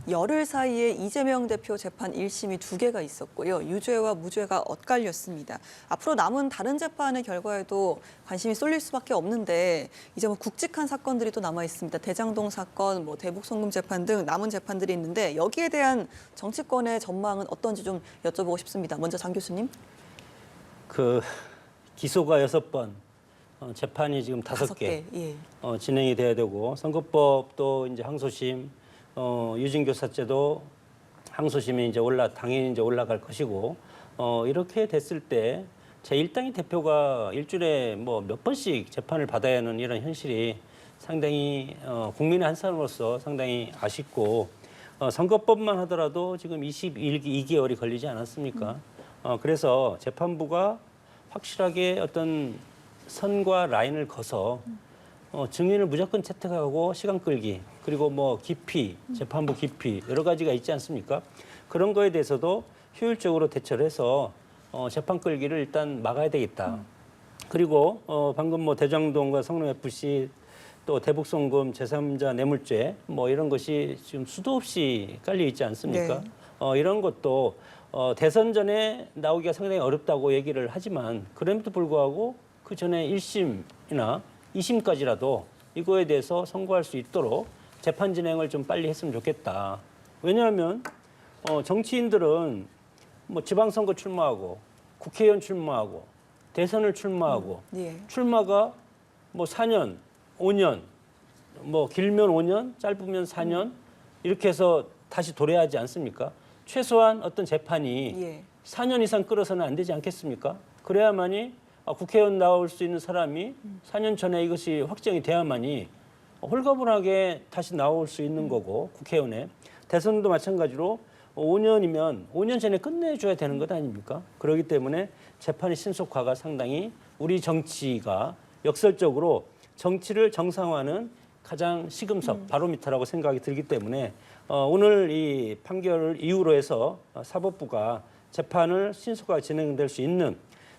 열흘 사이에 이재명 대표 재판 1심이 2개가 있었고요. 유죄와 무죄가 엇갈렸습니다. 앞으로 남은 다른 재판의 결과에도 관심이 쏠릴 수밖에 없는데 이제 뭐 굵직한 사건들이 또 남아 있습니다. 대장동 사건, 뭐 대북 송금 재판 등 남은 재판들이 있는데 여기에 대한 정치권의 전망은 어떤지 좀 여쭤보고 싶습니다. 먼저 장 교수님. 그 기소가 6번, 재판이 지금 5개 예. 진행이 돼야 되고 선거법도 이제 항소심, 유증교사죄도 항소심이 이제 당연히 이제 올라갈 것이고 이렇게 됐을 때 제1당의 대표가 일주일에 뭐 몇 번씩 재판을 받아야 하는 이런 현실이 상당히 국민의 한 사람으로서 상당히 아쉽고 선거법만 하더라도 지금 22개월이 걸리지 않았습니까? 그래서 재판부가 확실하게 어떤 선과 라인을 거서 증인을 무조건 채택하고 시간 끌기 그리고 뭐 깊이 재판부 깊이 여러 가지가 있지 않습니까? 그런 거에 대해서도 효율적으로 대처를 해서 재판 끌기를 일단 막아야 되겠다. 그리고 방금 뭐 대장동과 성남 FC 또 대북 송금 제3자 뇌물죄 뭐 이런 것이 지금 수도 없이 깔려 있지 않습니까? 네. 이런 것도 대선 전에 나오기가 상당히 어렵다고 얘기를 하지만 그럼에도 불구하고 그 전에 1심이나 2심까지라도 이거에 대해서 선고할 수 있도록 재판 진행을 좀 빨리 했으면 좋겠다. 왜냐하면 정치인들은 뭐 지방선거 출마하고 국회의원 출마하고 대선을 출마하고 예. 출마가 뭐 4년, 5년, 뭐 길면 5년, 짧으면 4년 이렇게 해서 다시 도래하지 않습니까? 최소한 어떤 재판이 예. 4년 이상 끌어서는 안 되지 않겠습니까? 그래야만이 국회의원 나올 수 있는 사람이 4년 전에 이것이 확정이 돼야만이 홀가분하게 다시 나올 수 있는 거고 국회의원에 대선도 마찬가지로 5년이면 5년 전에 끝내줘야 되는 것 아닙니까? 그렇기 때문에 재판의 신속화가 상당히 우리 정치가 역설적으로 정치를 정상화하는 가장 시금석 바로미터라고 생각이 들기 때문에 오늘 이 판결을 이유로 해서 사법부가 재판을 신속하게 진행될 수 있는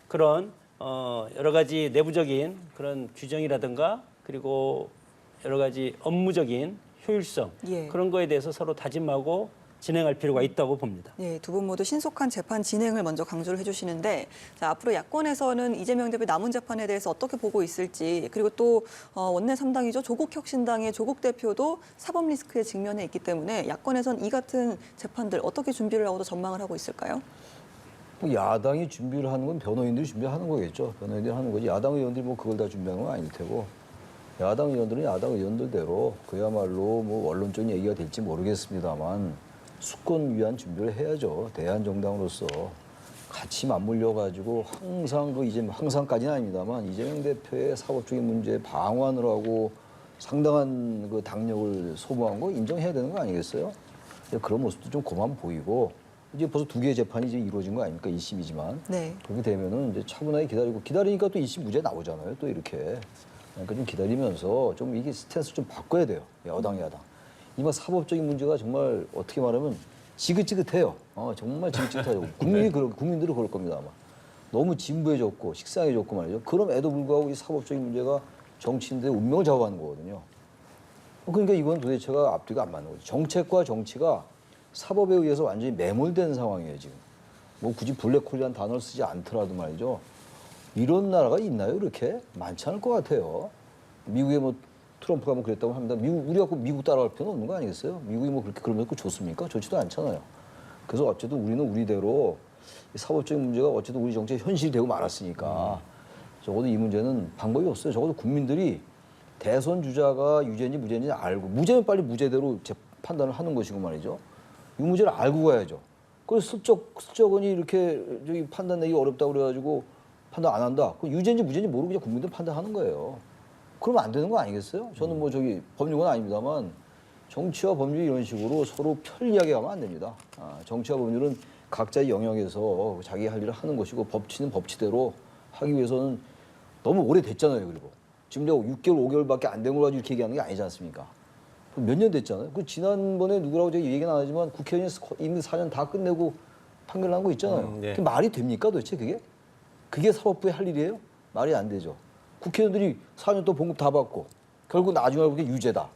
그런 여러 가지 내부적인 그런 규정이라든가 그리고 여러 가지 업무적인 효율성 예. 그런 거에 대해서 서로 다짐하고 진행할 필요가 있다고 봅니다. 예, 두 분 모두 신속한 재판 진행을 먼저 강조를 해주시는데 자, 앞으로 야권에서는 이재명 대표 남은 재판에 대해서 어떻게 보고 있을지 그리고 또 원내 3당이죠. 조국혁신당의 조국 대표도 사법 리스크에 직면해 있기 때문에 야권에선 이 같은 재판들 어떻게 준비를 하고도 전망을 하고 있을까요? 야당이 준비를 하는 건 변호인들이 준비하는 거겠죠. 변호인들이 하는 거지. 야당 의원들이 뭐 그걸 다 준비하는 건 아닐 테고. 야당 의원들은 야당 의원들대로 그야말로 뭐 원론적인 얘기가 될지 모르겠습니다만 수권 위한 준비를 해야죠. 대한정당으로서 같이 맞물려 가지고 항상 항상까지는 아닙니다만 이재명 대표의 사법적인 문제 방어하느라 하고 상당한 그 당력을 소모한 거 인정해야 되는 거 아니겠어요? 그런 모습도 좀 고만 보이고 이제 벌써 2개의 재판이 이제 이루어진 거 아닙니까? 1심이지만 네. 그렇게 되면은 이제 차분하게 기다리니까 또 2심 무죄 나오잖아요. 또 이렇게. 그러니까 좀 기다리면서 좀 이게 스탠스 좀 바꿔야 돼요. 야당. 이마 사법적인 문제가 정말 어떻게 말하면 지긋지긋해요. 정말 지긋지긋하죠. 국민들이 그럴 겁니다 아마. 너무 진부해졌고 식상해졌고 말이죠. 그럼에도 불구하고 이 사법적인 문제가 정치인들의 운명을 좌우하는 거거든요. 그러니까 이건 도대체가 앞뒤가 안 맞는 거죠. 정책과 정치가 사법에 의해서 완전히 매몰된 상황이에요 지금. 뭐 굳이 블랙홀이라는 단어를 쓰지 않더라도 말이죠. 이런 나라가 있나요? 이렇게 많지 않을 것 같아요. 미국에 뭐 트럼프가 뭐 그랬다고 합니다. 우리가 꼭 미국 따라갈 필요는 없는 거 아니겠어요? 미국이 뭐 그렇게 그러면 좋습니까? 좋지도 않잖아요. 그래서 어쨌든 우리는 우리대로 사법적인 문제가 어쨌든 우리 정치의 현실이 되고 말았으니까 적어도 이 문제는 방법이 없어요. 적어도 국민들이 대선 주자가 유죄인지 무죄인지 알고 무죄면 빨리 무죄대로 판단을 하는 것이고 말이죠. 이 문제를 알고 가야죠. 그 슬쩍은이 이렇게 저기 판단 내기 어렵다고 그래가지고 판단 안 한다. 그 유죄인지 무죄인지 모르고 그냥 국민들 판단하는 거예요. 그러면 안 되는 거 아니겠어요? 저는 뭐 저기 법률은 아닙니다만 정치와 법률이 이런 식으로 서로 편리하게 가면 안 됩니다. 정치와 법률은 각자의 영역에서 자기 할 일을 하는 것이고 법치는 법치대로 하기 위해서는 너무 오래됐잖아요. 그리고 지금 내가 6개월, 5개월밖에 안 된 걸 가지고 이렇게 얘기하는 게 아니지 않습니까? 몇 년 됐잖아요. 그 지난번에 누구라고 제가 얘기는 안 하지만 국회의원이 이미 4년 다 끝내고 판결 난 거 있잖아요. 네. 그게 말이 됩니까 도대체 그게? 그게 사법부의 할 일이에요? 말이 안 되죠. 국회의원들이 4년 또 봉급 다 받고 결국 나중에 알고 그게 유죄다.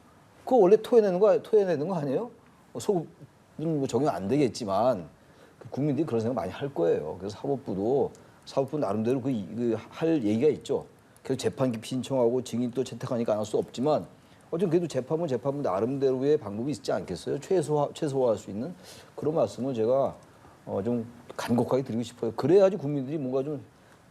그거 원래 토해내는 거 아니에요? 소급은 뭐 적용 안 되겠지만 국민들이 그런 생각 많이 할 거예요. 그래서 사법부 나름대로 할 얘기가 있죠. 그래서 재판 기피 신청하고 증인 또 채택하니까 안 할 수 없지만 어쨌든 그래도 재판은 나름대로의 방법이 있지 않겠어요? 최소화할 수 있는 그런 말씀을 제가 좀 간곡하게 드리고 싶어요. 그래야지 국민들이 뭔가 좀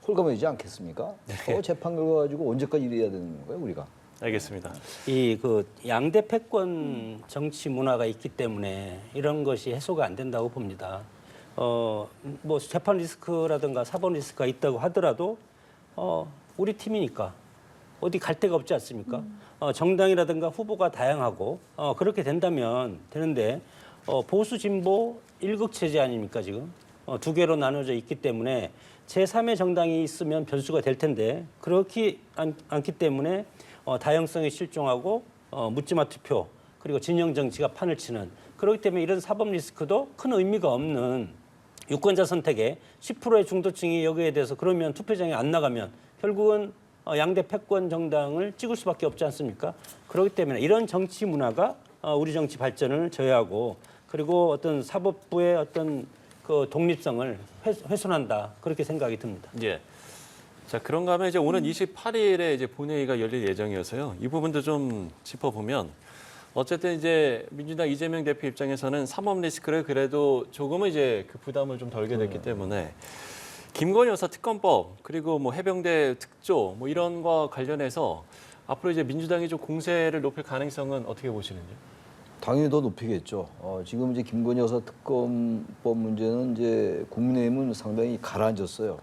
홀가분해지지 않겠습니까? 재판 결과 가지고 언제까지 이래야 되는 거예요, 우리가? 알겠습니다. 이 그 양대 패권 정치 문화가 있기 때문에 이런 것이 해소가 안 된다고 봅니다. 뭐 재판 리스크라든가 사법 리스크가 있다고 하더라도 우리 팀이니까 어디 갈 데가 없지 않습니까? 정당이라든가 후보가 다양하고 그렇게 된다면 되는데 보수 진보 일극 체제 아닙니까 지금? 두 개로 나눠져 있기 때문에 제3의 정당이 있으면 변수가 될 텐데 그렇지 않기 때문에 다양성이 실종하고 묻지마 투표 그리고 진영 정치가 판을 치는 그렇기 때문에 이런 사법 리스크도 큰 의미가 없는 유권자 선택에 10%의 중도층이 여기에 대해서 그러면 투표장에 안 나가면 결국은 양대 패권 정당을 찍을 수밖에 없지 않습니까? 그렇기 때문에 이런 정치 문화가 우리 정치 발전을 저해하고 그리고 어떤 사법부의 어떤 그 독립성을 훼손한다 그렇게 생각이 듭니다. 예. 자, 그런가 하면 이제 오는 28일에 이제 본회의가 열릴 예정이어서요. 이 부분도 좀 짚어보면 어쨌든 이제 민주당 이재명 대표 입장에서는 사법 리스크를 그래도 조금은 이제 그 부담을 좀 덜게 됐기 때문에 김건희 여사 특검법 그리고 뭐 해병대 특조 뭐 이런 거 관련해서 앞으로 이제 민주당이 좀 공세를 높일 가능성은 어떻게 보시는지요? 당연히 더 높이겠죠. 지금 이제 김건희 여사 특검법 문제는 이제 국민의힘은 상당히 가라앉았어요.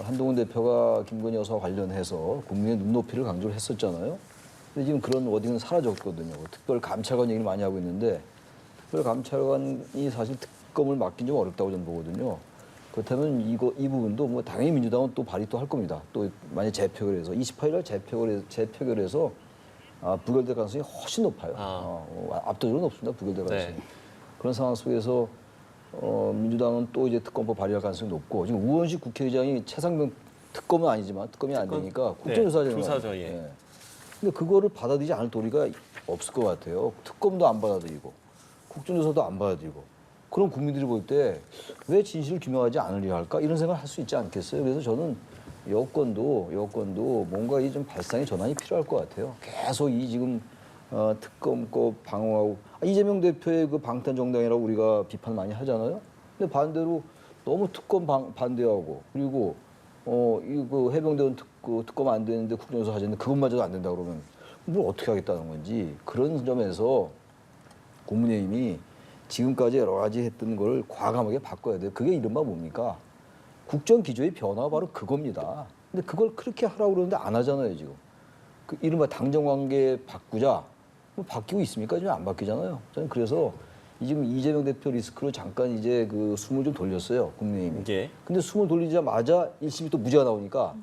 한동훈 대표가 김건희 여사 관련해서 국민의 눈높이를 강조를 했었잖아요. 근데 지금 그런 워딩은 사라졌거든요. 특별감찰관 얘기를 많이 하고 있는데 특별감찰관이 사실 특검을 맡긴 좀 어렵다고 저는 보거든요. 그렇다면 이 부분도 뭐 당연히 민주당은 또 발의 또 할 겁니다. 또 만약 재표결해서 28일 재표결해서 부결될 가능성이 훨씬 높아요. 압도적으로 높습니다. 부결될 가능성이. 네. 그런 상황 속에서 민주당은 또 이제 특검법 발의할 가능성이 높고 지금 우원식 국회의장이 최상병 특검은 아니지만 특검이 안 되니까 국정조사잖아요. 조사죠, 예. 근데 그거를 받아들이지 않을 도리가 없을 것 같아요. 특검도 안 받아들이고 국정조사도 안 받아들이고 그럼 국민들이 볼 때 왜 진실을 규명하지 않으려 할까 이런 생각을 할 수 있지 않겠어요. 그래서 저는 여권도 뭔가 이 좀 발상의 전환이 필요할 것 같아요. 계속 이 지금 특검법 방어하고 이재명 대표의 그 방탄 정당이라고 우리가 비판 많이 하잖아요. 근데 반대로 너무 특검 반대하고 그리고 이거 해병대원 특검 안 되는데 국정조사 하자는데 그것마저도 안 된다 그러면 뭘 어떻게 하겠다는 건지 그런 점에서 국민의힘이 지금까지 여러 가지 했던 걸 과감하게 바꿔야 돼요. 그게 이른바 뭡니까? 국정 기조의 변화가 바로 그겁니다. 근데 그걸 그렇게 하라고 그러는데 안 하잖아요, 지금. 그 이른바 당정 관계 바꾸자. 뭐 바뀌고 있습니까? 지금 안 바뀌잖아요. 저는 그래서 지금 이재명 대표 리스크로 잠깐 이제 그 숨을 좀 돌렸어요, 국민의힘이. 예. 근데 숨을 돌리자마자 1심이 또 무죄가 나오니까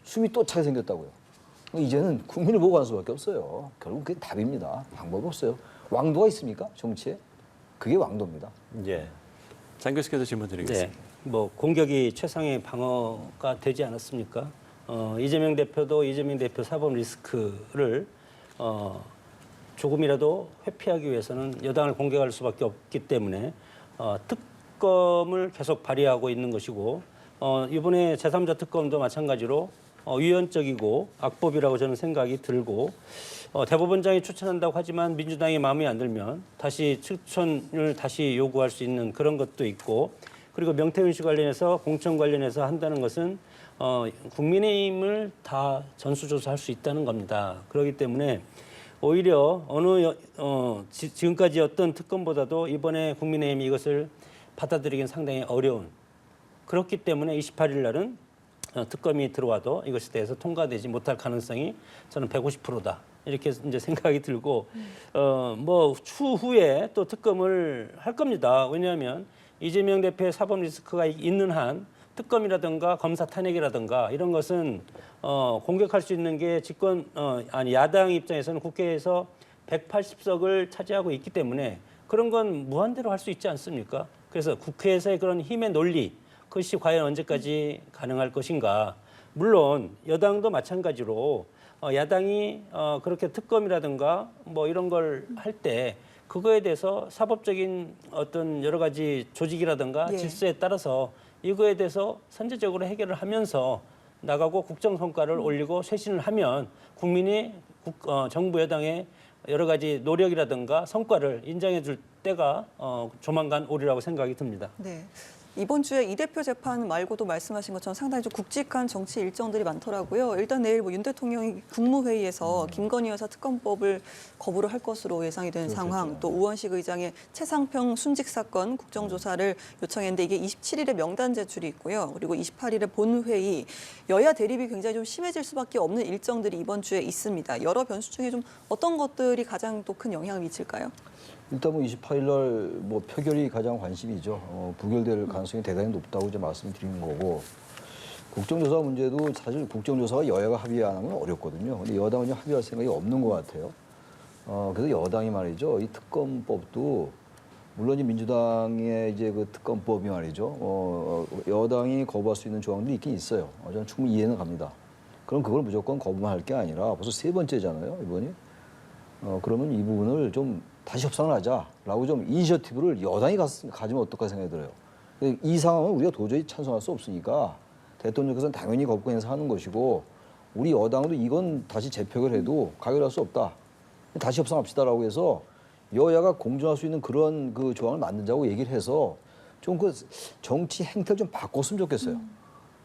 숨이 또 차게 생겼다고요. 이제는 국민을 보고 가는 수밖에 없어요. 결국 그게 답입니다. 방법이 없어요. 왕도가 있습니까? 정치에? 그게 왕도입니다. 예. 장 교수께서 질문 드리겠습니다. 네. 뭐 공격이 최상의 방어가 되지 않았습니까? 이재명 대표도 이재명 대표 사법 리스크를 조금이라도 회피하기 위해서는 여당을 공격할 수밖에 없기 때문에 특검을 계속 발의하고 있는 것이고 이번에 제3자 특검도 마찬가지로 위헌적이고 악법이라고 저는 생각이 들고 대법원장이 추천한다고 하지만 민주당이 마음에 안 들면 다시 추천을 다시 요구할 수 있는 그런 것도 있고 그리고 명태균 씨 관련해서 공천 관련해서 한다는 것은 국민의힘을 다 전수조사할 수 있다는 겁니다. 그렇기 때문에 오히려 지금까지 어떤 특검보다도 이번에 국민의힘이 이것을 받아들이기는 상당히 어려운 그렇기 때문에 28일 날은 특검이 들어와도 이것에 대해서 통과되지 못할 가능성이 저는 150%다. 이렇게 이제 생각이 들고 뭐 추후에 또 특검을 할 겁니다. 왜냐하면 이재명 대표의 사법 리스크가 있는 한 특검이라든가 검사 탄핵이라든가 이런 것은 공격할 수 있는 게 야당 입장에서는 국회에서 180석을 차지하고 있기 때문에 그런 건 무한대로 할 수 있지 않습니까? 그래서 국회에서의 그런 힘의 논리 그것이 과연 언제까지 가능할 것인가? 물론 여당도 마찬가지로 야당이 그렇게 특검이라든가 뭐 이런 걸 할 때 그거에 대해서 사법적인 어떤 여러 가지 조직이라든가 예. 질서에 따라서 이거에 대해서 선제적으로 해결을 하면서 나가고 국정 성과를 올리고 쇄신을 하면 국민이 정부 여당의 여러 가지 노력이라든가 성과를 인정해 줄 때가 조만간 오리라고 생각이 듭니다. 네. 이번 주에 이 대표 재판 말고도 말씀하신 것처럼 상당히 좀 굵직한 정치 일정들이 많더라고요. 일단 내일 윤 대통령이 국무회의에서 김건희 여사 특검법을 거부를 할 것으로 예상이 되는 상황, 또 우원식 의장의 최상평 순직 사건 국정조사를 요청했는데 이게 27일에 명단 제출이 있고요. 그리고 28일에 본회의, 여야 대립이 굉장히 좀 심해질 수밖에 없는 일정들이 이번 주에 있습니다. 여러 변수 중에 좀 어떤 것들이 가장 또 큰 영향을 미칠까요? 일단 뭐 28일 날 뭐 표결이 가장 관심이죠. 부결될 가능성이 대단히 높다고 이제 말씀드리는 거고 국정조사 문제도 사실 국정조사가 여야가 합의 안 하면 어렵거든요. 근데 여당은 이제 합의할 생각이 없는 것 같아요. 그래서 여당이 말이죠. 이 특검법도 물론 이 민주당의 이제 그 특검법이 말이죠. 여당이 거부할 수 있는 조항들이 있긴 있어요. 저는 충분히 이해는 갑니다. 그럼 그걸 무조건 거부만 할 게 아니라 벌써 세 번째잖아요, 이번이. 그러면 이 부분을 좀 다시 협상을 하자라고 좀 이니셔티브를 여당이 가지면 어떨까 생각이 들어요. 이 상황은 우리가 도저히 찬성할 수 없으니까 대통령께서는 당연히 거부권 행사하는 것이고 우리 여당도 이건 다시 재표결해도 가결할 수 없다. 다시 협상합시다라고 해서 여야가 공존할 수 있는 그런 그 조항을 만들자고 얘기를 해서 좀 그 정치 행태를 좀 바꿨으면 좋겠어요.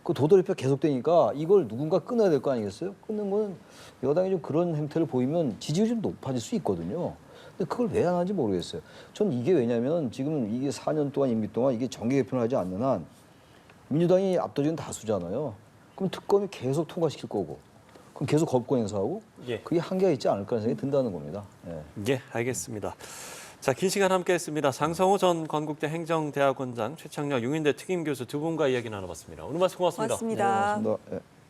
그 도돌이표 계속되니까 이걸 누군가 끊어야 될 거 아니겠어요? 끊는 건 여당이 좀 그런 행태를 보이면 지지율이 좀 높아질 수 있거든요. 근데 그걸 왜 안 하는지 모르겠어요. 전 이게 왜냐면 지금 이게 4년 동안 임기 동안 이게 정계 개편을 하지 않는 한 민주당이 압도적인 다수잖아요. 그럼 특검이 계속 통과시킬 거고 그럼 계속 거부권 행사하고 예. 그게 한계가 있지 않을까 생각이 든다는 겁니다. 예. 예, 알겠습니다. 자, 긴 시간 함께했습니다. 장성호 전 건국대 행정대학원장, 최창렬 용인대 특임교수 두 분과 이야기 나눠봤습니다. 오늘 말씀 고맙습니다. 고맙습니다. 고맙습니다. 예.